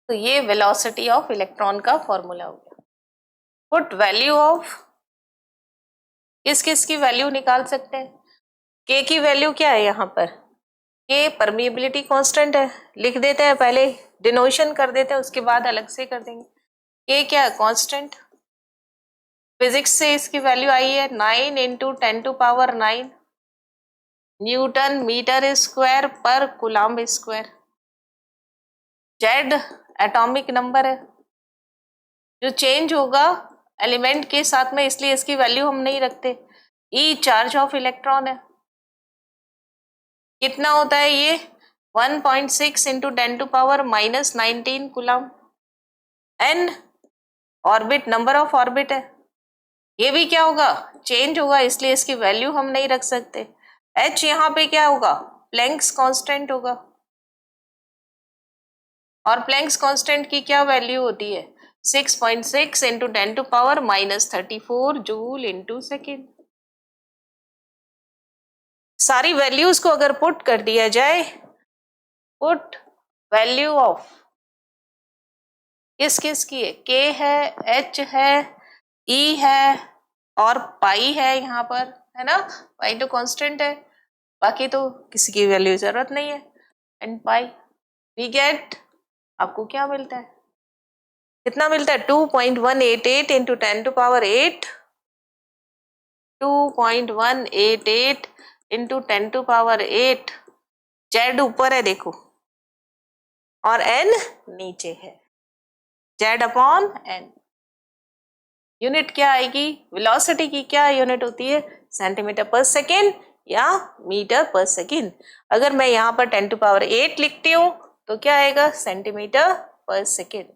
तो ये वेलोसिटी ऑफ इलेक्ट्रॉन का फॉर्मूला हो गया। पुट वैल्यू ऑफ, किस किस की वैल्यू निकाल सकते हैं, के की वैल्यू क्या है यहाँ पर, के परमिएबिलिटी कांस्टेंट है, लिख देते हैं, पहले डिनोशन कर देते हैं उसके बाद अलग से कर देंगे। के क्या है, कांस्टेंट, फिजिक्स से इसकी वैल्यू आई है 9 इंटू 10⁻⁹ न्यूटन मीटर स्क्वायर पर coulomb square. Z atomic number है, जो चेंज होगा एलिमेंट के साथ में, इसलिए इसकी वैल्यू हम नहीं रखते। ई चार्ज ऑफ इलेक्ट्रॉन है, कितना होता है ये 1.6 into 10⁻⁻19 coulomb. N orbit, number of orbit है, ये भी क्या होगा चेंज होगा, इसलिए इसकी वैल्यू हम नहीं रख सकते। एच यहाँ पे क्या होगा प्लैंक्स कांस्टेंट होगा, और प्लैंक्स कांस्टेंट की क्या वैल्यू होती है 6.6 इंटू 10⁻⁻34 जूल इंटू सेकेंड। सारी वैल्यूज को अगर पुट कर दिया जाए, पुट वैल्यू ऑफ किस किस की है, के है, एच है, ई है और पाई है यहाँ पर, है ना, पाई तो कांस्टेंट है, बाकी तो किसी की वैल्यू जरूरत नहीं है। एंड पाई वी गेट, आपको क्या मिलता है, कितना मिलता है 2.188 इंटू 10⁸, 2.188 इंटू 10⁸। जेड ऊपर है देखो और एन नीचे है, जेड अपॉन एन। यूनिट क्या आएगी, वेलोसिटी की क्या यूनिट होती है सेंटीमीटर पर सेकेंड या मीटर पर सेकेंड। अगर मैं यहाँ पर 10⁸ लिखती हूँ तो क्या आएगा सेंटीमीटर पर सेकेंड।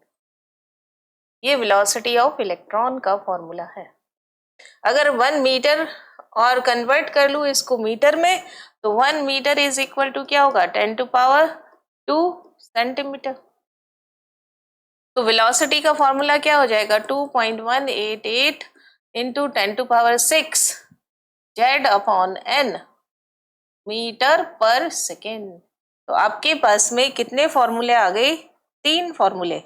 ये वेलोसिटी ऑफ इलेक्ट्रॉन का फॉर्मूला है। अगर 1 मीटर और कन्वर्ट कर लूँ इसको मीटर में, तो 1 मीटर इज इक्वल टू क्या होगा 10⁻² सेंटीमीटर। तो वेलोसिटी का फॉर्मूला क्या हो जाएगा 2.188 into 10⁶ Z upon N metre पर सेकेंड। तो आपके पास में कितने फॉर्मूले आ गए, 3 फॉर्मूले।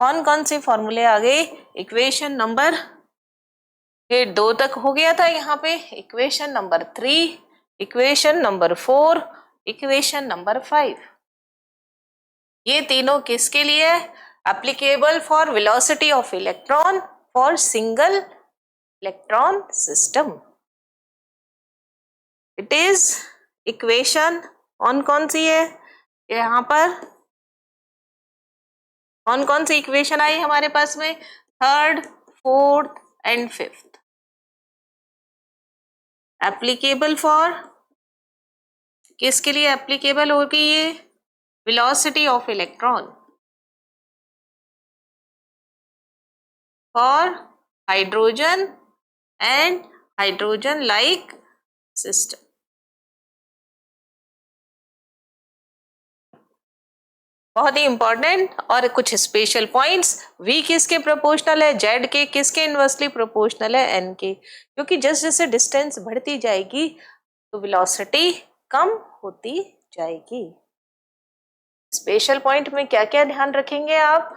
कौन कौन से फॉर्मूले आ गए, इक्वेशन नंबर, फिर 2 तक हो गया था यहाँ पे, equation number 3, equation number 4, equation number 5। ये तीनों किसके लिए है, applicable for velocity of electron for single electron system. It is equation कौन कौन सी है यहाँ पर, कौन कौन सी इक्वेशन आई हमारे पास में, 3rd, 4th and 5th। Applicable for किसके लिए एप्लीकेबल होगी ये, velocity of electron for hydrogen and hydrogen like system. बहुत ही इंपॉर्टेंट। और कुछ स्पेशल पॉइंट्स, V किसके प्रोपोर्शनल है, Z के किसके इनवर्सली प्रोपोर्शनल है, N के, क्योंकि जैसे जैसे डिस्टेंस बढ़ती जाएगी तो वेलोसिटी कम होती जाएगी। स्पेशल पॉइंट में क्या क्या ध्यान रखेंगे आप,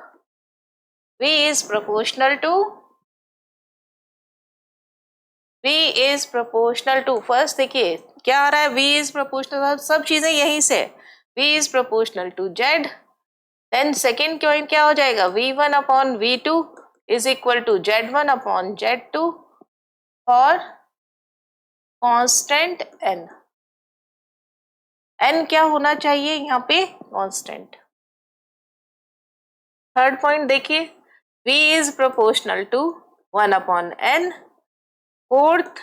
V is proportional to, first देखिए क्या आ रहा है, V इज प्रोपोर्शनल, सब चीजें यहीं से, V is proportional to Z। Then second point क्या हो जाएगा, V1 upon V2 is equal to Z1 upon Z2 और कांस्टेंट N। N क्या होना चाहिए यहाँ पे कांस्टेंट। थर्ड पॉइंट देखिए, V is proportional to 1 upon N। Fourth,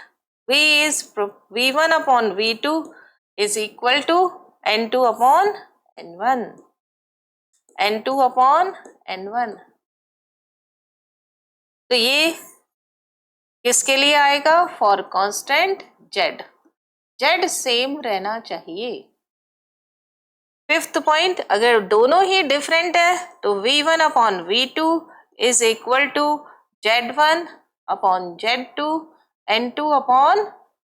V1 upon V2 is equal to N2 upon N1, N2 upon N1। तो ये किसके लिए आएगा, for constant Z, Z same रहना चाहिए। फिफ्थ पॉइंट, अगर दोनों ही डिफरेंट है तो V1 upon V2 is equal to Z1 upon Z2, N2 upon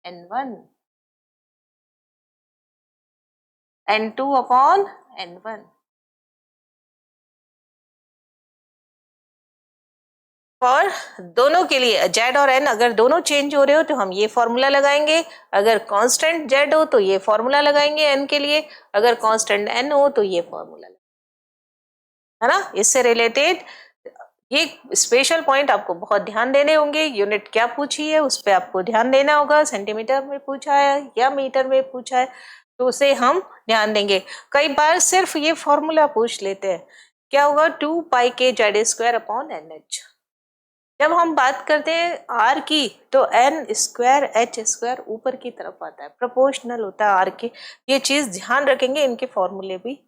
N1, N2 upon N1। और दोनों के लिए Z और N अगर दोनों चेंज हो रहे हो तो हम ये फॉर्मूला लगाएंगे, अगर कांस्टेंट Z हो तो ये फॉर्मूला लगाएंगे N के लिए, अगर कांस्टेंट N हो तो ये फॉर्मूला, है ना। इससे रिलेटेड ये स्पेशल पॉइंट आपको बहुत ध्यान देने होंगे। यूनिट क्या पूछी है उस पर आपको ध्यान देना होगा, सेंटीमीटर में पूछा है या मीटर में पूछा है तो उसे हम ध्यान देंगे। कई बार सिर्फ ये फॉर्मूला पूछ लेते हैं, क्या होगा 2 पाई के Z² अपॉन NH। जब हम बात करते हैं आर की तो एन स्क्वायर एच स्क्वायर ऊपर की तरफ आता है, प्रोपोर्शनल होता है आर के। ये चीज ध्यान रखेंगे, इनके फॉर्मूले भी।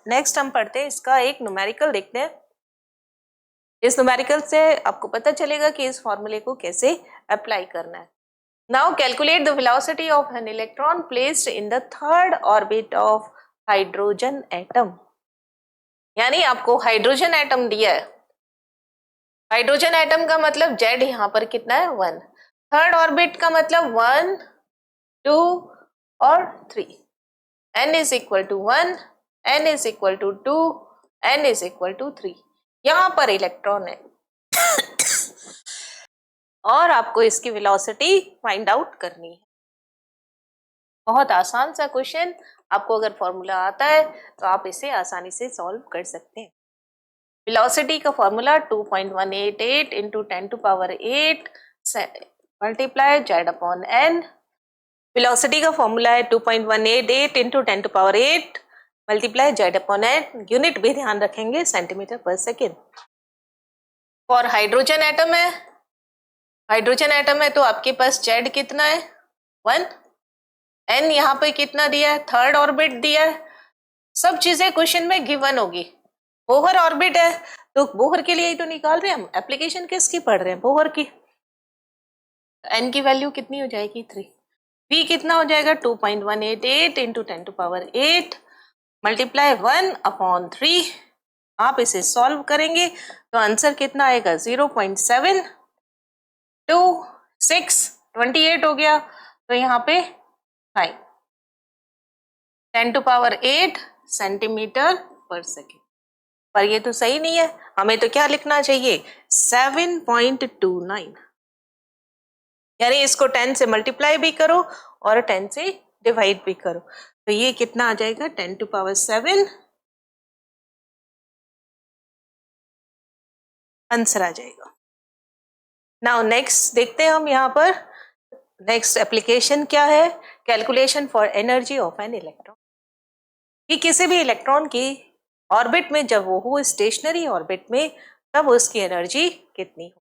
नेक्स्ट हम पढ़ते हैं इसका एक न्यूमेरिकल देखते हैं। इस न्यूमेरिकल से आपको पता चलेगा कि इस फॉर्मूले को कैसे अप्लाई करना है। Now calculate the velocity of an electron placed in the third orbit of hydrogen atom. यानी आपको हाइड्रोजन एटम दिया है। हाइड्रोजन एटम का मतलब जेड यहाँ पर कितना है 1। थर्ड ऑर्बिट का मतलब 1 2 और 3। n is equal to 1, n is equal to 2, n is equal to 3। यहाँ पर इलेक्ट्रॉन है और आपको इसकी वेलोसिटी फाइंड आउट करनी है। बहुत आसान सा क्वेश्चन, आपको अगर फॉर्मूला आता है तो आप इसे आसानी से सॉल्व कर सकते हैं। वेलोसिटी का formula 2.188 into 10 to power 8 multiply Z upon N. Velocity का फॉर्मूला है 2.188 into 10 to power 8 multiply Z upon N. Unit भी ध्यान रखेंगे सेंटीमीटर पर सेकेंड। फॉर हाइड्रोजन एटम है, हाइड्रोजन एटम है तो आपके पास जेड कितना है 1, एन यहाँ पे कितना दिया है, थर्ड ऑर्बिट दिया है। सब चीजें क्वेश्चन में गिवन होगी। बोहर ऑर्बिट है तो बोहर के लिए ही तो निकाल रहे हैं हम, एप्लीकेशन किसकी पढ़ रहे हैं, बोहर की। एन की वैल्यू कितनी हो जाएगी 3। v कितना हो जाएगा 2.188 into 10 to power 8 multiply 1 upon 3। आप इसे सॉल्व करेंगे तो आंसर कितना आएगा 0.726 28 हो गया। तो यहाँ पे 5 10 टू पावर 8 सेंटीमीटर पर सेकेंड। पर ये तो सही नहीं है, हमें तो क्या लिखना चाहिए 7.29। यानी इसको 10 से मल्टीप्लाई भी करो और 10 से डिवाइड भी करो तो ये कितना आ जाएगा 10 टू पावर 7 आंसर आ जाएगा। नाउ नेक्स्ट देखते हैं हम यहाँ पर नेक्स्ट एप्लीकेशन क्या है, calculation for energy of an electron. कि किसी भी इलेक्ट्रॉन की ऑर्बिट में जब वो हो स्टेशनरी ऑर्बिट में तब उसकी एनर्जी कितनी हो।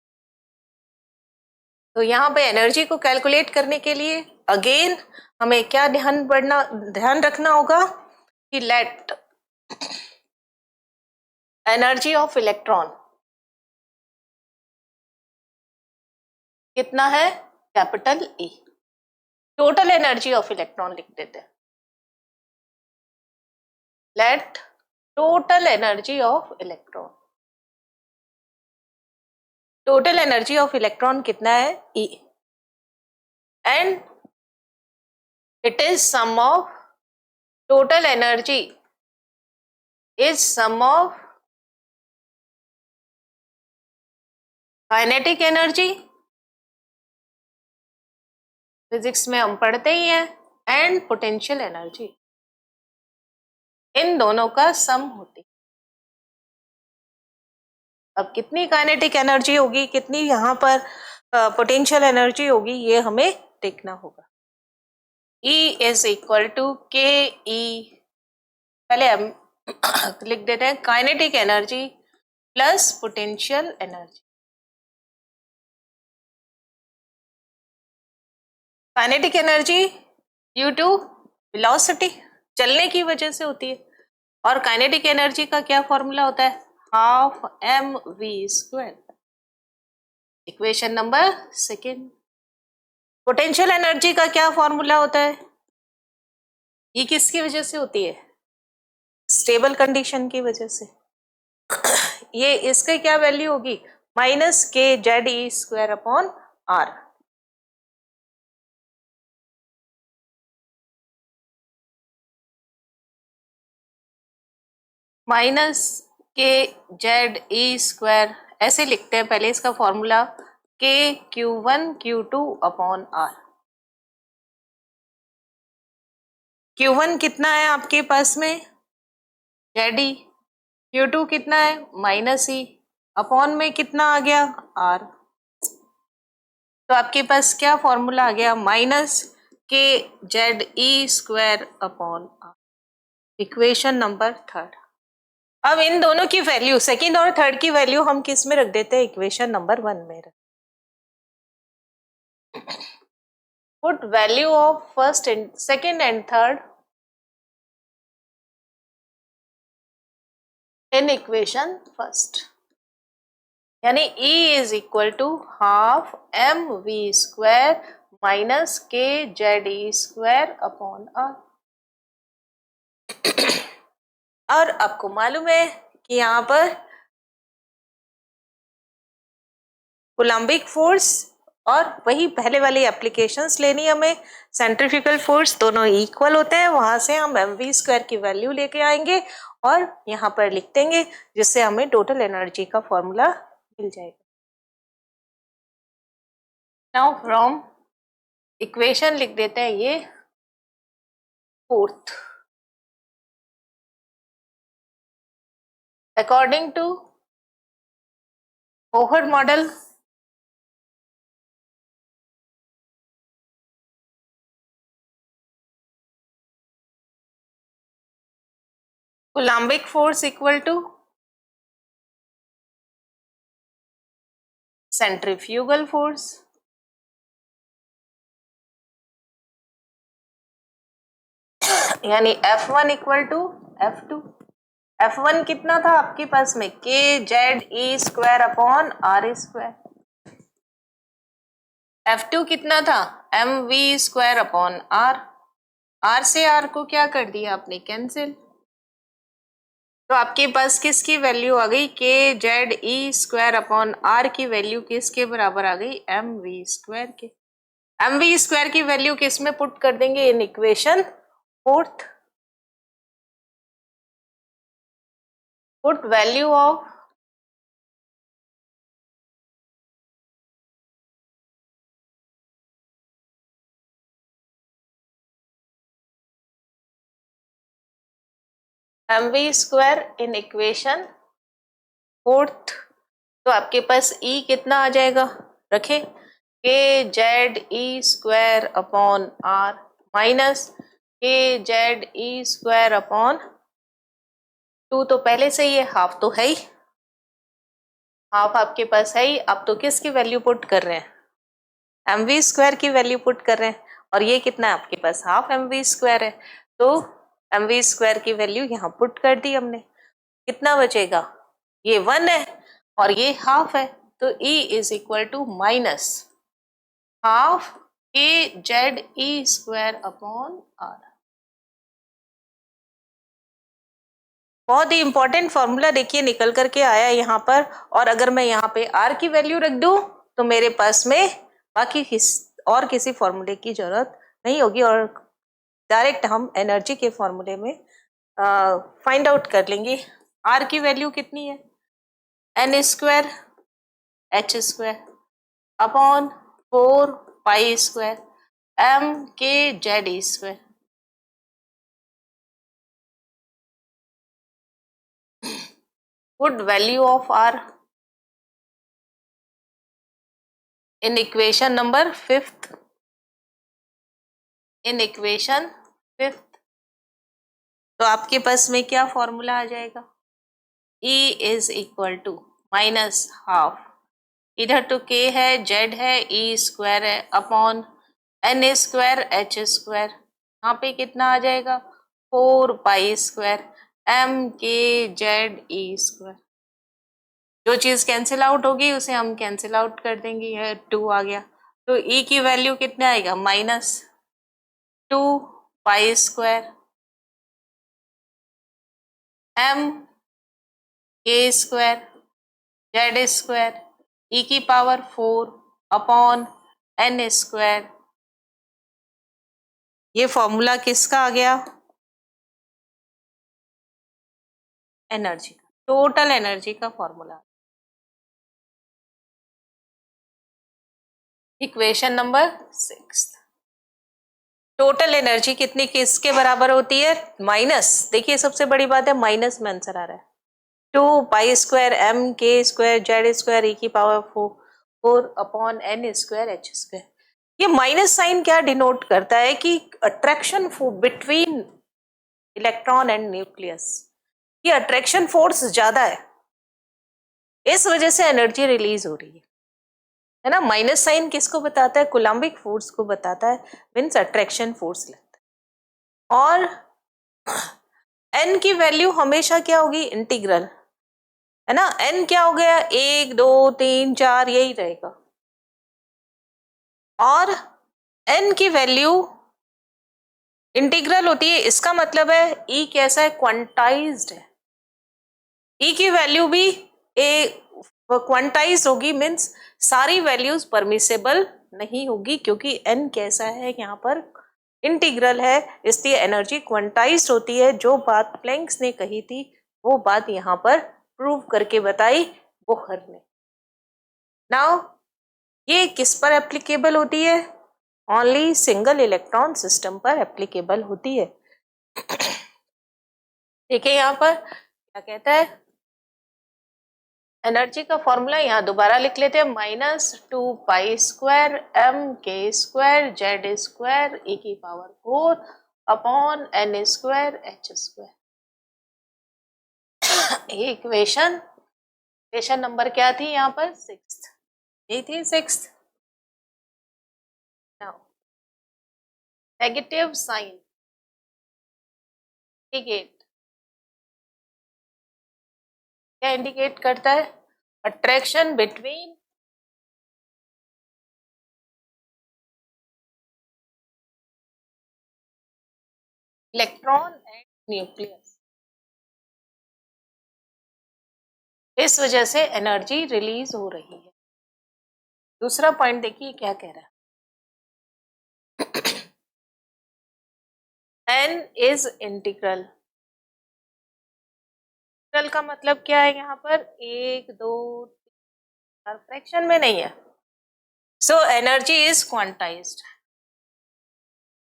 तो यहाँ पे एनर्जी को कैलकुलेट करने के लिए अगेन हमें क्या ध्यान रखना होगा कि लेट एनर्जी ऑफ इलेक्ट्रॉन कितना है capital E। Total energy of electron लिख देते हैं। Let total energy of electron, total energy of electron कितना है E and it is sum of total energy is sum of kinetic energy, physics में हम पढ़ते ही हैं, एंड पोटेंशियल एनर्जी। इन दोनों का सम होती। अब कितनी काइनेटिक एनर्जी होगी, कितनी यहाँ पर पोटेंशियल एनर्जी होगी, ये हमें देखना होगा। E इज इक्वल टू के ई, पहले हम लिख देते हैं kinetic energy plus potential energy. Kinetic energy due to velocity, चलने की वजह से होती है। और काइनेटिक एनर्जी का क्या फॉर्मूला होता है half mv²। Equation number second. Potential energy का क्या फॉर्मूला होता है, ये किसकी वजह से होती है स्टेबल कंडीशन की वजह से। ये इसके क्या वैल्यू होगी -kZe² अपॉन R। -kZe², ऐसे लिखते हैं पहले इसका formula KQ1 Q2 upon R। Q1 कितना है आपके पास में ZE, Q2 कितना है -E, अपॉन में कितना आ गया R। तो आपके पास क्या फॉर्मूला आ गया -kZe² upon R। Equation number third. अब इन दोनों की वैल्यू, सेकंड और थर्ड की वैल्यू हम किस में रख देते हैं, इक्वेशन नंबर 1 में। Put value of first and second and third in equation first, यानी E is equal to half M V square minus K Z E square upon R. और आपको मालूम है कि यहाँ पर कोलम्बिक फोर्स और वही पहले वाली एप्लीकेशंस लेनी हमें, सेंट्रीफ्यूगल फोर्स दोनों इक्वल होते हैं, वहां से हम एम वी स्क्वायर की वैल्यू लेके आएंगे और यहाँ पर लिख देंगे, जिससे हमें टोटल एनर्जी का फॉर्मूला मिल जाएगा। नाउ फ्रॉम इक्वेशन लिख देते हैं ये fourth, according to Bohr model coulombic force equal to centrifugal force यानी F1 equal to F2। F1 कितना था आपके पास में, K Z E square upon R square. F2 कितना था, M V square upon R. R से आर को क्या कर दिया आपने, कैंसिल। तो आपके पास किसकी वैल्यू आ गई, K Z E square upon R की वैल्यू किसके बराबर आ गई, एम वी स्क्वायर के। एम वी स्क्वायर की वैल्यू किस में पुट कर देंगे, in equation fourth. Put value of M V square in equation fourth. तो आपके पास E कितना आ जाएगा, रखे K Z E square upon R minus K Z E square upon 2, तो पहले से ये हाफ तो है ही, हाफ आपके पास है ही। आप तो किसकी वैल्यू पुट कर रहे हैं, एम वी स्क्वायर की वैल्यू पुट कर रहे हैं, और ये कितना है आपके पास, हाफ एम वी स्क्वायर है। तो एम वी स्क्वायर की वैल्यू यहाँ पुट कर दी हमने, कितना बचेगा, ये 1 है और ये हाफ है, तो E is equal to minus half K Z E square upon R. बहुत ही इंपॉर्टेंट फॉर्मूला देखिए निकल करके आया यहाँ पर। और अगर मैं यहाँ पे आर की वैल्यू रख दूं तो मेरे पास में बाकी और किसी फॉर्मूले की जरूरत नहीं होगी, और डायरेक्ट हम एनर्जी के फॉर्मूले में फाइंड आउट कर लेंगे। आर की वैल्यू कितनी है, N square H square upon 4 pi square M K Z E square. Put value of R in equation number 5th. In equation 5th, तो आपके पास में क्या फॉर्मूला आ जाएगा, E is equal to minus half, इधर तो K है, Z है, E स्क्वायर है upon N square H square, यहाँ पे कितना आ जाएगा 4 pi square M K Z E square. जो चीज कैंसिल आउट होगी उसे हम कैंसिल आउट कर देंगे, यह 2 आ गया। तो E की वैल्यू कितने आएगा, -2 pi square M K square Z square E की पावर 4 अपॉन N स्क्वायर। ये फॉर्मूला किसका आ गया, एनर्जी का, टोटल एनर्जी का formula. Equation number 6, total energy कितनी किसके बराबर होती है, माइनस, देखिए सबसे बड़ी बात है माइनस में आंसर आ रहा है, 2 pi square M K square Z square E की power 4 upon N square H square. ये माइनस साइन क्या डिनोट करता है कि attraction between electron and nucleus, कि अट्रैक्शन फोर्स ज्यादा है, इस वजह से एनर्जी रिलीज हो रही है ना। माइनस साइन किसको बताता है? कोलम्बिक फोर्स को बताता है, मीन्स अट्रैक्शन फोर्स लगता है। और एन की वैल्यू हमेशा क्या होगी? इंटीग्रल, है ना। एन क्या हो गया? 1 2 3 4 यही रहेगा। और एन की वैल्यू इंटीग्रल होती है, इसका मतलब है ई कैसा है? क्वांटाइज्ड है। ई की वैल्यू भी क्वांटाइज होगी, मीन्स सारी वैल्यूज परमिसेबल नहीं होगी, क्योंकि एन कैसा है? यहाँ पर इंटीग्रल है, इसलिए एनर्जी क्वांटाइज्ड होती है। जो बात प्लैंक्स ने कही थी वो बात यहाँ पर प्रूव करके बताई बोहर ने। नाउ ये किस पर एप्लीकेबल होती है? ओनली सिंगल इलेक्ट्रॉन सिस्टम पर एप्लीकेबल होती है। देखिए यहाँ पर क्या कहता है, एनर्जी का फॉर्मूला यहाँ दोबारा लिख लेते हैं, -2π² mk² z² e⁴ upon n² h²। Equation number क्या थी यहाँ पर? 6th, ये थी 6th। नेगेटिव साइन इंडिकेट, क्या इंडिकेट करता है? Attraction between electron and nucleus. इस वजह से एनर्जी रिलीज हो रही है। दूसरा पॉइंट देखिए क्या कह रहा है, एन इज इंटीग्रल। इंटीग्रल का मतलब क्या है? यहाँ पर 1 2 3 फ्रैक्शन में नहीं है। सो एनर्जी इज क्वांटाइज्ड,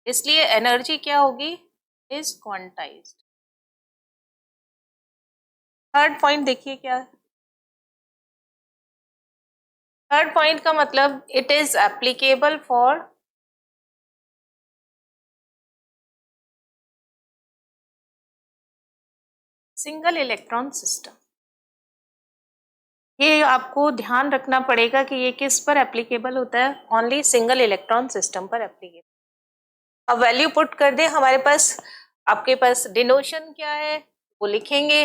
इसलिए एनर्जी क्या होगी? Is quantized. थर्ड पॉइंट देखिए क्या है। थर्ड पॉइंट का मतलब it is applicable for single electron system. ये आपको ध्यान रखना पड़ेगा कि ये किस पर एप्लीकेबल होता है? ओनली सिंगल इलेक्ट्रॉन सिस्टम पर एप्लीकेबल। अब वैल्यू पुट कर दे हमारे पास, आपके पास डिनोशन क्या है वो लिखेंगे।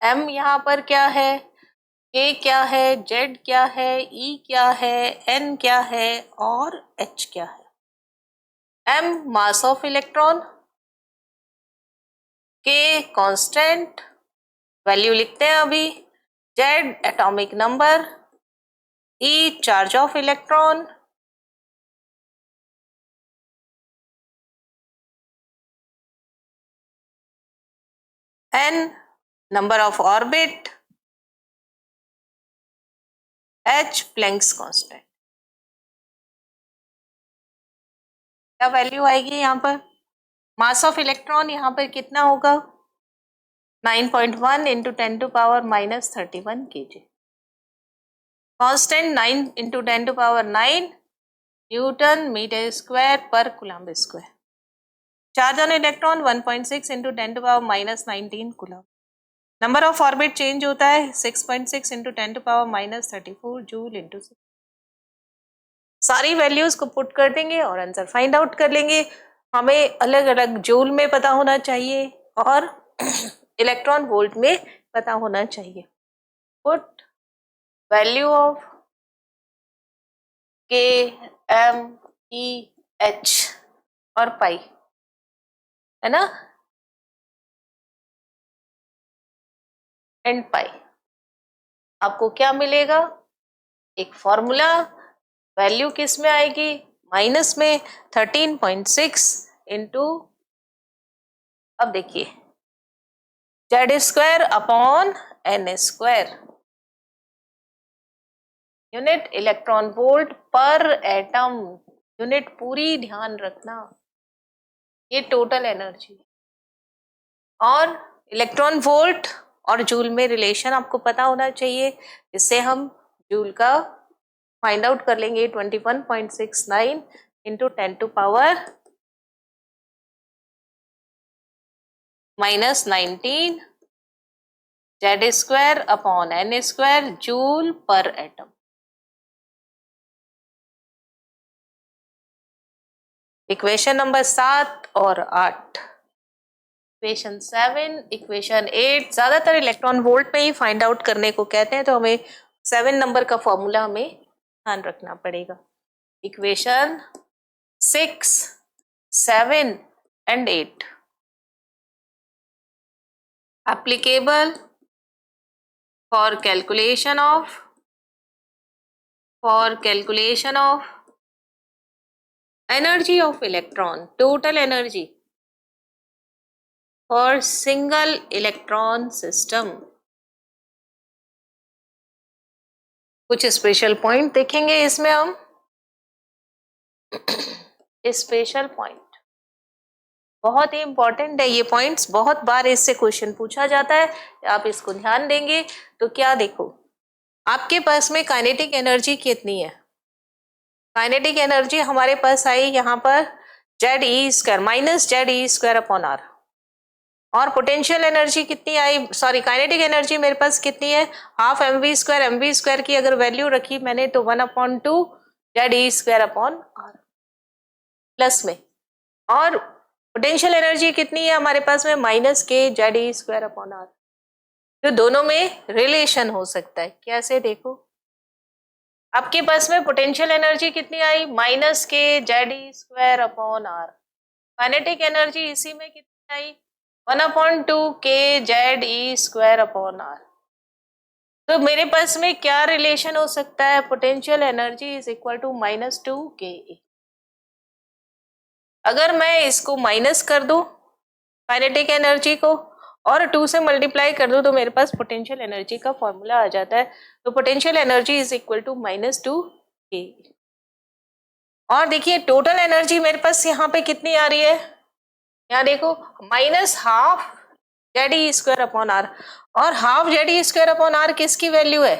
एम यहाँ पर क्या है, के क्या है, जेड क्या है, ई क्या है, एन क्या है और एच क्या है। M mass of electron, K constant, value लिखते हैं अभी, Z atomic number, E charge of electron, N number of orbit, H Planck's constant. क्या वैल्यू आएगी यहाँ पर? मास ऑफ इलेक्ट्रॉन यहाँ पर कितना होगा? 9.1 into 10⁻⁻31 kg। Constant 9 into 10⁻9 newton metre square पर coulomb square. Charge on electron 1.6 into 10⁻⁻19 coulomb. Number of orbit change होता है 6.6 इंटू 10⁻34 जूल इंटू 6। सारी वैल्यूज को पुट कर देंगे और आंसर फाइंड आउट कर लेंगे। हमें अलग अलग जूल में पता होना चाहिए और इलेक्ट्रॉन वोल्ट में पता होना चाहिए। पुट वैल्यू ऑफ के, एम, ई, एच और पाई, है ना, एंड पाई। आपको क्या मिलेगा? एक फॉर्मूला, वैल्यू किस में आएगी? माइनस में 13.6 इंटू, अब देखिए, Z² upon N², unit electron volt पर एटम। यूनिट पूरी ध्यान रखना, ये टोटल एनर्जी। और इलेक्ट्रॉन वोल्ट और जूल में रिलेशन आपको पता होना चाहिए, इससे हम जूल का फाइंड आउट कर लेंगे। 21.69 into 10⁻⁻19 Z square upon N square joule पर एटम। इक्वेशन नंबर 7 और 8, इक्वेशन 7, इक्वेशन 8 ज्यादातर इलेक्ट्रॉन वोल्ट में ही फाइंड आउट करने को कहते हैं, तो हमें 7 नंबर का फॉर्मूला हमें ध्यान रखना पड़ेगा। Equation 6, 7 and 8 applicable for calculation of energy of electron, total energy for single electron system। कुछ स्पेशल पॉइंट देखेंगे इसमें हम। स्पेशल पॉइंट बहुत ही इंपॉर्टेंट है, ये पॉइंट्स बहुत बार इससे क्वेश्चन पूछा जाता है, आप इसको ध्यान देंगे तो क्या देखो, आपके पास में काइनेटिक एनर्जी कितनी है। काइनेटिक एनर्जी हमारे पास आई यहाँ पर Z E square minus Z E square upon R, और पोटेंशियल एनर्जी कितनी आई, सॉरी काइनेटिक एनर्जी मेरे पास कितनी है, हाफ एम वी स्क्वायर की अगर वैल्यू रखी मैंने तो 1/2 Z E square upon R plus में, और पोटेंशियल एनर्जी कितनी है हमारे पास में minus K Z E square upon R. तो दोनों में रिलेशन हो सकता है, कैसे देखो, आपके पास में पोटेंशियल एनर्जी कितनी आई minus K Z E square upon R, kinetic energy इसी में कितनी आई 1/2 K Z E square upon R. तो मेरे पास में क्या रिलेशन हो सकता है, potential energy is equal to -2 K ए। अगर मैं इसको माइनस कर दूं काइनेटिक एनर्जी को और 2 से मल्टीप्लाई कर दूं तो मेरे पास पोटेंशियल एनर्जी का फॉर्मूला आ जाता है। तो potential energy is equal to -2 K. और देखिए टोटल एनर्जी मेरे पास यहाँ पे कितनी आ रही है, यहाँ देखो -12 Z E square upon R, और half Z E square upon R किसकी वैल्यू है,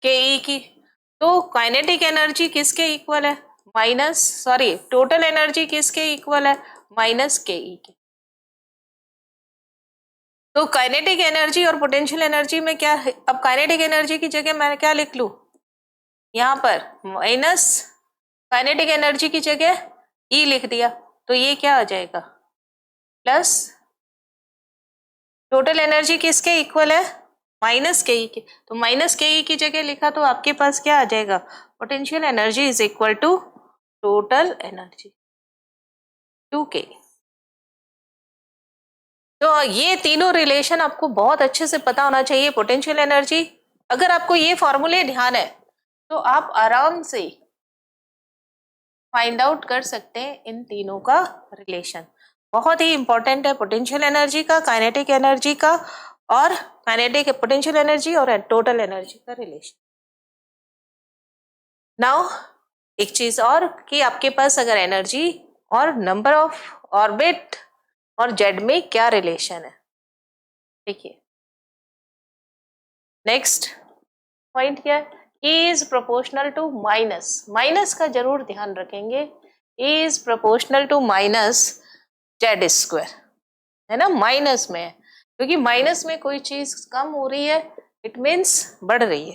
के ई की। तो काइनेटिक एनर्जी किसके इक्वल है, टोटल एनर्जी किसके इक्वल है, माइनस के ई की। तो काइनेटिक एनर्जी और पोटेंशियल एनर्जी में क्या है, अब काइनेटिक एनर्जी की जगह मैं क्या लिख लूं, यहाँ पर माइनस काइनेटिक एनर्जी की जगह ई लिख दिया, तो ये क्या आ जाएगा प्लस टोटल एनर्जी किसके इक्वल है, माइनस के ई के, तो माइनस के ई की जगह लिखा तो आपके पास क्या आ जाएगा, potential energy is equal to total energy 2k। तो ये तीनों रिलेशन आपको बहुत अच्छे से पता होना चाहिए। पोटेंशियल एनर्जी, अगर आपको ये फॉर्मूले ध्यान है तो आप आराम से फाइंड आउट कर सकते हैं इन तीनों का रिलेशन। बहुत ही इंपॉर्टेंट है पोटेंशियल एनर्जी का, काइनेटिक एनर्जी का, और काइनेटिक पोटेंशियल एनर्जी और टोटल एनर्जी का रिलेशन। नाउ एक चीज और कि आपके पास अगर एनर्जी और नंबर ऑफ ऑर्बिट और जेड में क्या रिलेशन है, देखिए नेक्स्ट पॉइंट क्या है, E is proportional to minus का जरूर ध्यान रखेंगे, E is proportional to minus Z square, है ना, माइनस में है, क्योंकि माइनस में कोई चीज कम हो रही है इट मीन्स बढ़ रही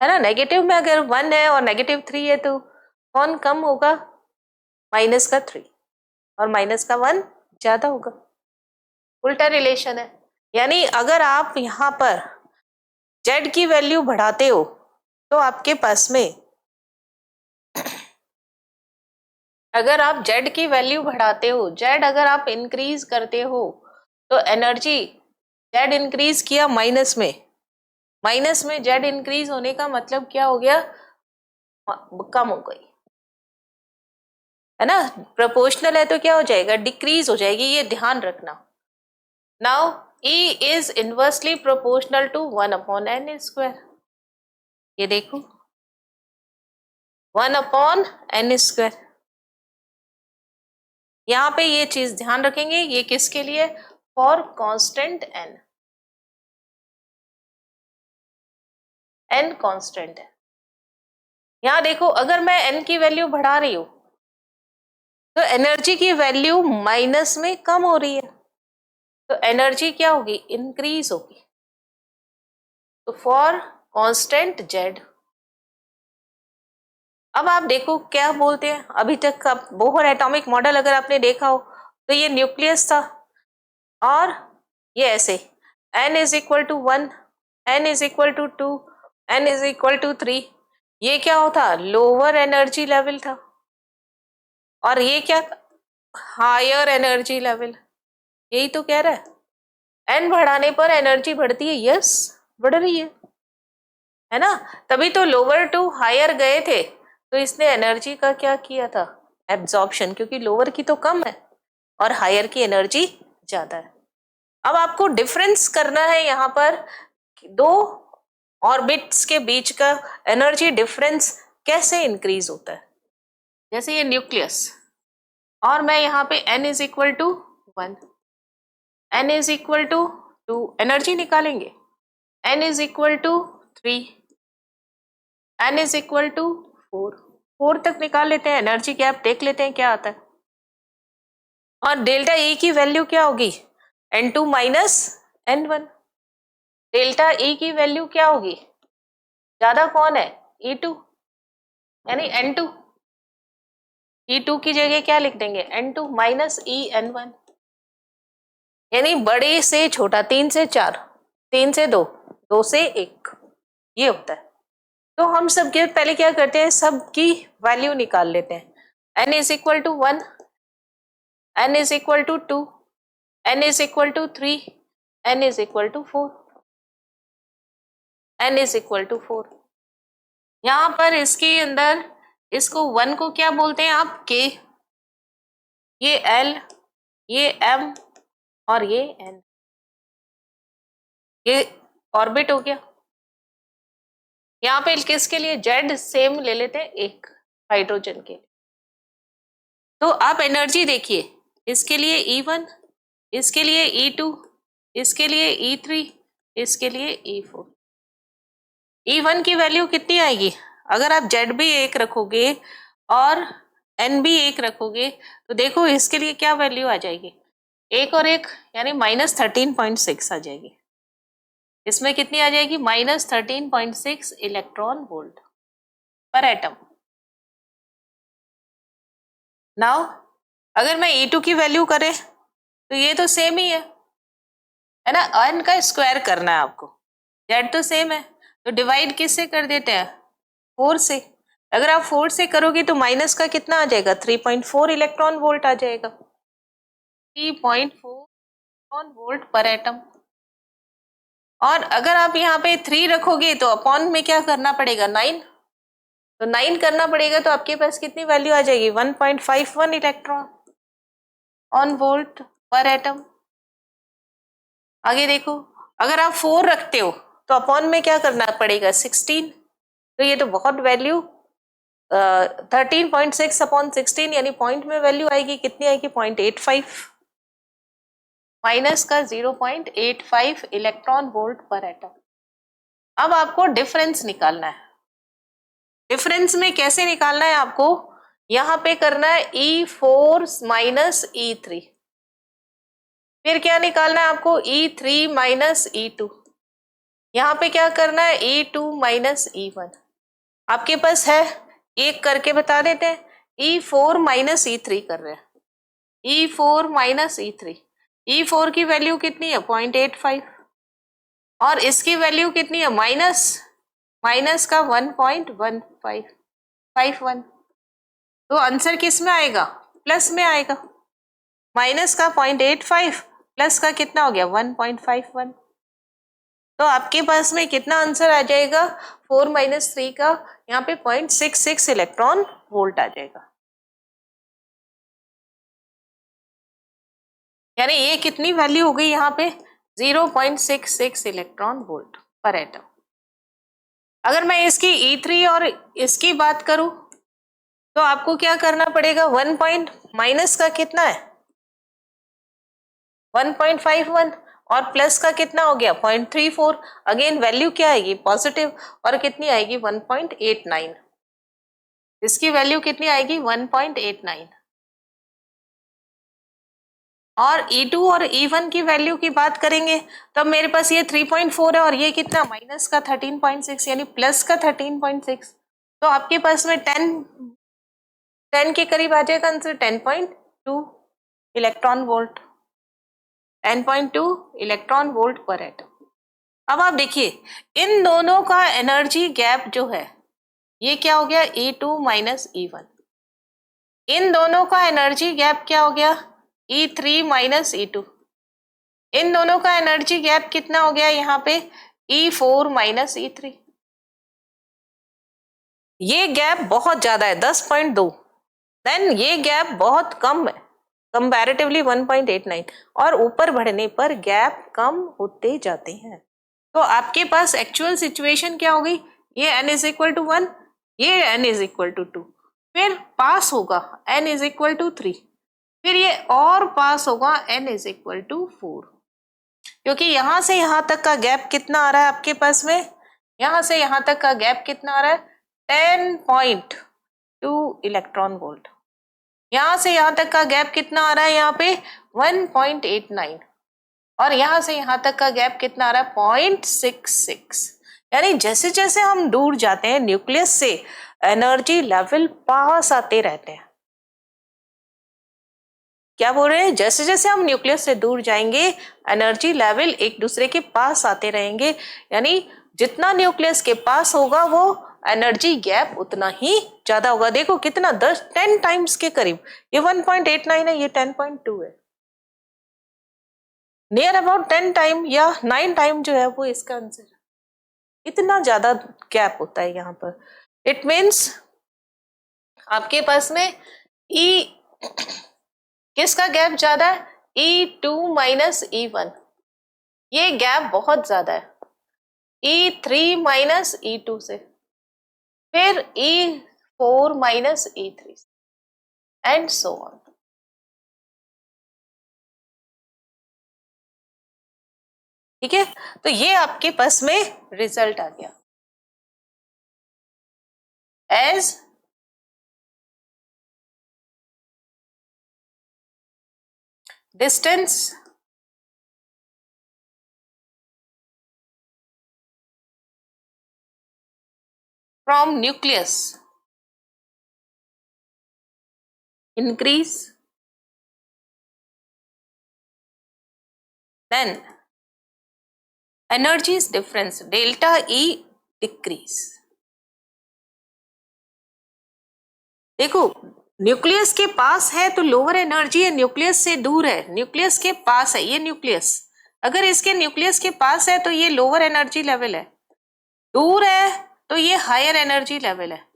है ना। नेगेटिव में अगर 1 है और -3 है तो कौन कम होगा, -3, और -1 ज्यादा होगा, उल्टा रिलेशन है। यानी अगर आप यहाँ पर जेड की वैल्यू बढ़ाते हो तो आपके पास में अगर आप जेड की वैल्यू बढ़ाते हो, जेड अगर आप इंक्रीज करते हो तो एनर्जी, जेड इंक्रीज किया माइनस में जेड इंक्रीज होने का मतलब क्या हो गया, कम हो गई, है ना। प्रोपोर्शनल है तो क्या हो जाएगा, डिक्रीज हो जाएगी, ये ध्यान रखना। Now E is inversely proportional to 1/n square, ये देखो 1/n स्क्वायर, यहाँ पे ये चीज ध्यान रखेंगे, ये किसके लिए, फॉर कांस्टेंट n कांस्टेंट है। यहाँ देखो अगर मैं n की वैल्यू बढ़ा रही हूं तो एनर्जी की वैल्यू माइनस में कम हो रही है, तो एनर्जी क्या होगी, इंक्रीज होगी। तो फॉर कांस्टेंट जेड। अब आप देखो क्या बोलते हैं, अभी तक का बोहर एटॉमिक मॉडल अगर आपने देखा हो तो ये न्यूक्लियस था और ये ऐसे n is equal to 1, n is equal to 2, n is equal to 3। ये क्या होता, लोअर एनर्जी लेवल था, और ये क्या, हायर एनर्जी लेवल। यही तो कह रहा है, n बढ़ाने पर एनर्जी बढ़ती है, यस बढ़ रही है ना। तभी तो लोअर टू हायर गए थे, तो इसने एनर्जी का क्या किया था, एब्जॉर्प्शन, क्योंकि लोअर की तो कम है और हायर की एनर्जी ज्यादा है। अब आपको डिफरेंस करना है यहाँ पर, दो ऑर्बिट्स के बीच का एनर्जी डिफरेंस कैसे इंक्रीज होता है। जैसे ये न्यूक्लियस, और मैं यहाँ पे n is equal to 1, n is equal to 2, energy निकालेंगे, n is equal to 3, n is equal to 4 तक निकाल लेते हैं, एनर्जी गैप देख लेते हैं क्या आता है। और डेल्टा E की वैल्यू क्या होगी, n2 minus n1। Delta E की वैल्यू क्या होगी, ज्यादा कौन है, E2 यानी n2, E2 की जगह क्या लिख देंगे, n2 माइनस n1, यानी बड़े से छोटा, 3 से 4, 3 से 2, 2 से 1, ये होता है। तो हम सबके पहले क्या करते हैं, सबकी वैल्यू निकाल लेते हैं। n is equal to 1, n is equal to 2, n is equal to 3, n is equal to 4, n is equal to 4। यहाँ पर इसके अंदर इसको 1 को क्या बोलते हैं आप, k, ये l, ये m और ये n, ये ऑर्बिट हो गया। यहाँ पे किसके लिए, जेड सेम ले लेते हैं, एक हाइड्रोजन के लिए। तो आप एनर्जी देखिए, इसके लिए E1, इसके लिए E2, इसके लिए E3, इसके लिए E4। E1 की वैल्यू कितनी आएगी, अगर आप जेड भी एक रखोगे और n भी एक रखोगे तो देखो इसके लिए क्या वैल्यू आ जाएगी, एक और एक यानी -13.6 आ जाएगी। इसमें कितनी आ जाएगी, -13.6 इलेक्ट्रॉन वोल्ट पर एटम। नाउ अगर मैं E2 की वैल्यू करें तो ये तो सेम ही है ना, n का स्क्वायर करना है आपको, z तो सेम है, तो डिवाइड किससे कर देते हैं, 4 से। अगर आप 4 से करोगे तो माइनस का कितना आ जाएगा, 3.4 इलेक्ट्रॉन वोल्ट आ जाएगा, 3.4 इलेक्ट्रॉन वोल्ट पर एटम। और अगर आप यहाँ पे 3 रखोगे तो अपॉन में क्या करना पड़ेगा, 9, तो 9 करना पड़ेगा, तो आपके पास कितनी वैल्यू आ जाएगी, 1.51 इलेक्ट्रॉन ऑन वोल्ट पर एटम। आगे देखो, अगर आप 4 रखते हो तो अपॉन में क्या करना पड़ेगा, 16, तो ये तो बहुत वैल्यू 13.6 अपॉन 16, यानी पॉइंट में वैल्यू आएगी, कितनी आएगी, 0.85, माइनस का 0.85 इलेक्ट्रॉन वोल्ट पर एटम। अब आपको डिफरेंस निकालना है। डिफरेंस में कैसे निकालना है आपको, यहां पे करना है E4 माइनस E3, फिर क्या निकालना है आपको, E3 माइनस E2, यहाँ पे क्या करना है, E2 माइनस E1। आपके पास है, एक करके बता देते हैं, E4 माइनस E3 कर रहे हैं, E4 माइनस E3, E4 की वैल्यू कितनी है, 0.85, और इसकी वैल्यू कितनी है, माइनस का 1.1551, तो आंसर किस में आएगा, प्लस में आएगा, माइनस का 0.85 प्लस का कितना हो गया, 1.51, तो आपके पास में कितना आंसर आ जाएगा, 4 माइनस 3 का यहाँ पे 0.66 इलेक्ट्रॉन वोल्ट आ जाएगा। यानी ये कितनी वैल्यू हो गई यहाँ पे, 0.66 इलेक्ट्रॉन वोल्ट पर एटम। अगर मैं इसकी E3 और इसकी बात करूं तो आपको क्या करना पड़ेगा, 1 पॉइंट माइनस का कितना है, 1.51, और प्लस का कितना हो गया, 0.34, अगेन वैल्यू क्या आएगी, पॉजिटिव, और कितनी आएगी, 1.89, इसकी वैल्यू कितनी आएगी, 1.89। और E2 और E1 की वैल्यू की बात करेंगे तब मेरे पास ये 3.4 है और ये कितना माइनस का 13.6 यानी प्लस का 13.6, तो आपके पास में 10 के करीब आ जाएगा answer, 10.2 electron volt, 10.2 electron volt पर एटम। अब आप देखिए इन दोनों का एनर्जी गैप जो है ये क्या हो गया, E2 माइनस E1। इन दोनों का एनर्जी गैप क्या हो गया, E3 माइनस E2। इन दोनों का एनर्जी गैप कितना हो गया यहाँ पे, E4 माइनस E3। ये गैप बहुत ज्यादा है 10.2, देन ये गैप बहुत कम है कंपैरेटिवली 1.89, और ऊपर बढ़ने पर गैप कम होते जाते हैं। तो आपके पास एक्चुअल सिचुएशन क्या हो गई, ये n इज इक्वल टू 1, ये n इज इक्वल टू 2, फिर पास होगा n इज इक्वल टू 3, फिर ये और पास होगा n इज इक्वल टू 4, क्योंकि यहां से यहां तक का गैप कितना आ रहा है आपके पास में, यहां से यहां तक का गैप कितना आ रहा है 10.2 इलेक्ट्रॉन वोल्ट, यहां से यहां तक का गैप कितना आ रहा है यहाँ पे 1.89, और यहां से यहां तक का गैप कितना आ रहा है 0.66। यानी जैसे जैसे हम दूर जाते हैं न्यूक्लियस से एनर्जी लेवल पास आते रहते हैं। क्या बोल रहे हैं, जैसे जैसे हम न्यूक्लियस से दूर जाएंगे एनर्जी लेवल एक दूसरे के पास आते रहेंगे, यानी जितना न्यूक्लियस के पास होगा वो एनर्जी गैप उतना ही ज्यादा होगा। देखो कितना 10 टाइम्स के करीब, ये 1.89 है, ये 10.2 है, नियर अबाउट 10 टाइम या 9 टाइम जो है वो इसका आंसर, इतना ज्यादा गैप होता है यहाँ पर। इट मीन्स आपके पास में ई किसका गैप ज्यादा है, E2 माइनस E1, ये गैप बहुत ज्यादा है E3 माइनस E2 से, फिर E4 minus E3 and so on. ठीक है, तो ये आपके पास में रिजल्ट आ गया। As distance from nucleus increase, then energy's difference delta E decrease। देखो न्यूक्लियस के पास है तो लोअर एनर्जी है, न्यूक्लियस से दूर है, न्यूक्लियस के पास है, ये न्यूक्लियस अगर इसके न्यूक्लियस के पास है तो ये लोअर एनर्जी लेवल है, दूर है तो ये हायर एनर्जी लेवल है,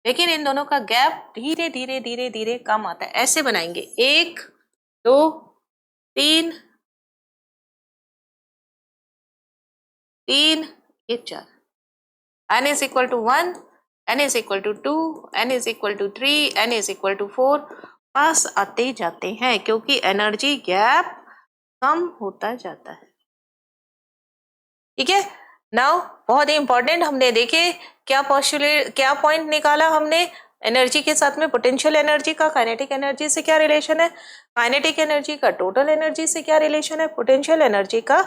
लेकिन इन दोनों का गैप धीरे धीरे धीरे धीरे कम आता है। ऐसे बनाएंगे 1 2 3 3, ये 4, n is equal to 1, n is equal to 2, n is equal to 3, n is equal to 4, पास आते जाते हैं क्योंकि एनर्जी गैप कम होता जाता है। ठीक है, नाउ बहुत ही इंपॉर्टेंट हमने देखे क्या पॉइंट निकाला हमने, एनर्जी के साथ में पोटेंशियल एनर्जी का काइनेटिक एनर्जी से क्या रिलेशन है, काइनेटिक एनर्जी का टोटल एनर्जी से क्या रिलेशन है, पोटेंशियल एनर्जी का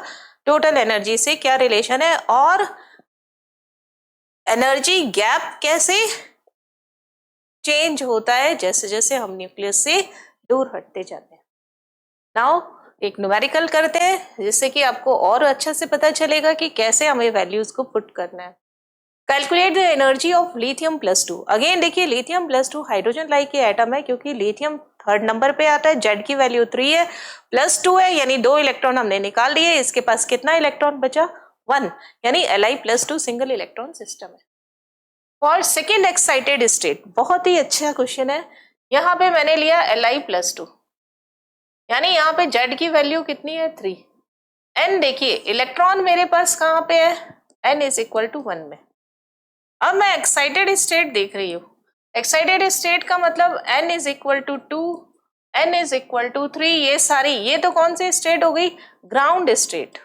टोटल एनर्जी से क्या रिलेशन है, और एनर्जी गैप कैसे चेंज होता है जैसे जैसे हम न्यूक्लियस से दूर हटते जाते हैं। नाउ एक न्यूमेरिकल करते हैं जिससे कि आपको और अच्छे से पता चलेगा कि कैसे हमें वैल्यूज को पुट करना है। Calculate the energy of lithium +2। Again देखिए लिथियम +2 हाइड्रोजन लाइक के एटम है, क्योंकि लिथियम थर्ड नंबर पे आता है, जेड की वैल्यू 3 है, +2 है यानी 2 इलेक्ट्रॉन हमने निकाल दिए, इसके पास कितना इलेक्ट्रॉन बचा 1, यानी Li+2 सिंगल इलेक्ट्रॉन सिस्टम है। फॉर सेकेंड एक्साइटेड स्टेट, बहुत ही अच्छा क्वेश्चन है, यहाँ पे मैंने लिया Li+2 यानी यहाँ पे Z की वैल्यू कितनी है 3, n देखिए इलेक्ट्रॉन मेरे पास कहाँ पे है n इज इक्वल टू 1 में। अब मैं एक्साइटेड स्टेट देख रही हूँ, एक्साइटेड स्टेट का मतलब n is equal to 2, n is equal to 3, ये सारी, ये तो कौन सी स्टेट हो गई, ग्राउंड स्टेट,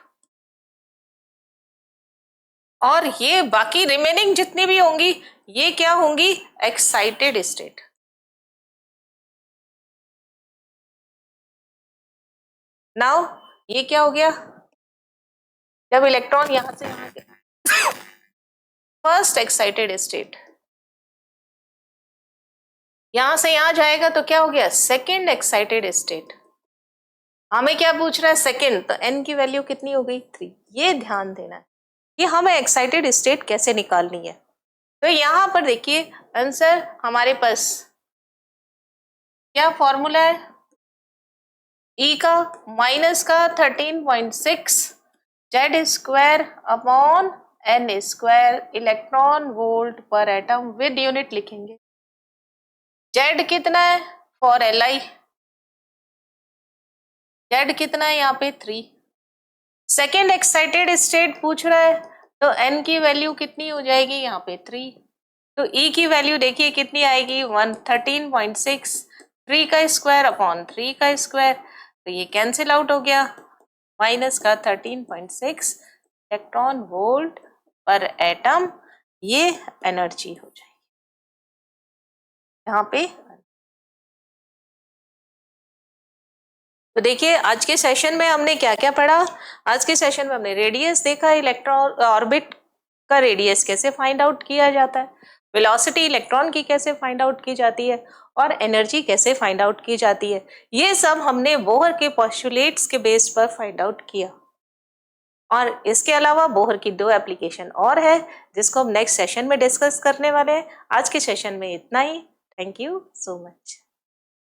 और ये बाकी रिमेनिंग जितनी भी होंगी ये क्या होंगी, एक्साइटेड स्टेट। नाउ ये क्या हो गया, जब इलेक्ट्रॉन यहां से यहां गया, फर्स्ट एक्साइटेड स्टेट, यहां से यहां जाएगा तो क्या हो गया, सेकेंड एक्साइटेड स्टेट। हमें क्या पूछ रहा है, सेकेंड, तो n की वैल्यू कितनी हो गई, 3। ये ध्यान देना है कि हमें एक्साइटेड स्टेट कैसे निकालनी है। तो यहां पर देखिए आंसर हमारे पास क्या फॉर्मूला है, E का माइनस का 13.6 Z square upon n square electron volt पर एटम, विद यूनिट लिखेंगे। जेड कितना है फॉर Li, जेड कितना है यहाँ पे 3। सेकेंड एक्साइटेड स्टेट पूछ रहा है तो n की वैल्यू कितनी हो जाएगी यहाँ पे 3। तो E की वैल्यू देखिए कितनी आएगी 13.6, 3 का स्क्वायर अपॉन 3 का स्क्वायर, तो ये कैंसिल आउट हो गया, माइनस का 13.6 इलेक्ट्रॉन वोल्ट पर एटम, ये एनर्जी हो जाएगी यहाँ पे। तो देखिए आज के सेशन में हमने क्या क्या पढ़ा। आज के सेशन में हमने रेडियस देखा, इलेक्ट्रॉन ऑर्बिट का रेडियस कैसे फाइंड आउट किया जाता है, वेलोसिटी इलेक्ट्रॉन की कैसे फाइंड आउट की जाती है, और एनर्जी कैसे फाइंड आउट की जाती है। ये सब हमने बोहर के पोस्टुलेट्स के बेस पर फाइंड आउट किया। और इसके अलावा बोहर की 2 एप्लीकेशन और है जिसको हम नेक्स्ट सेशन में डिस्कस करने वाले हैं। आज के सेशन में इतना ही। Thank you so much.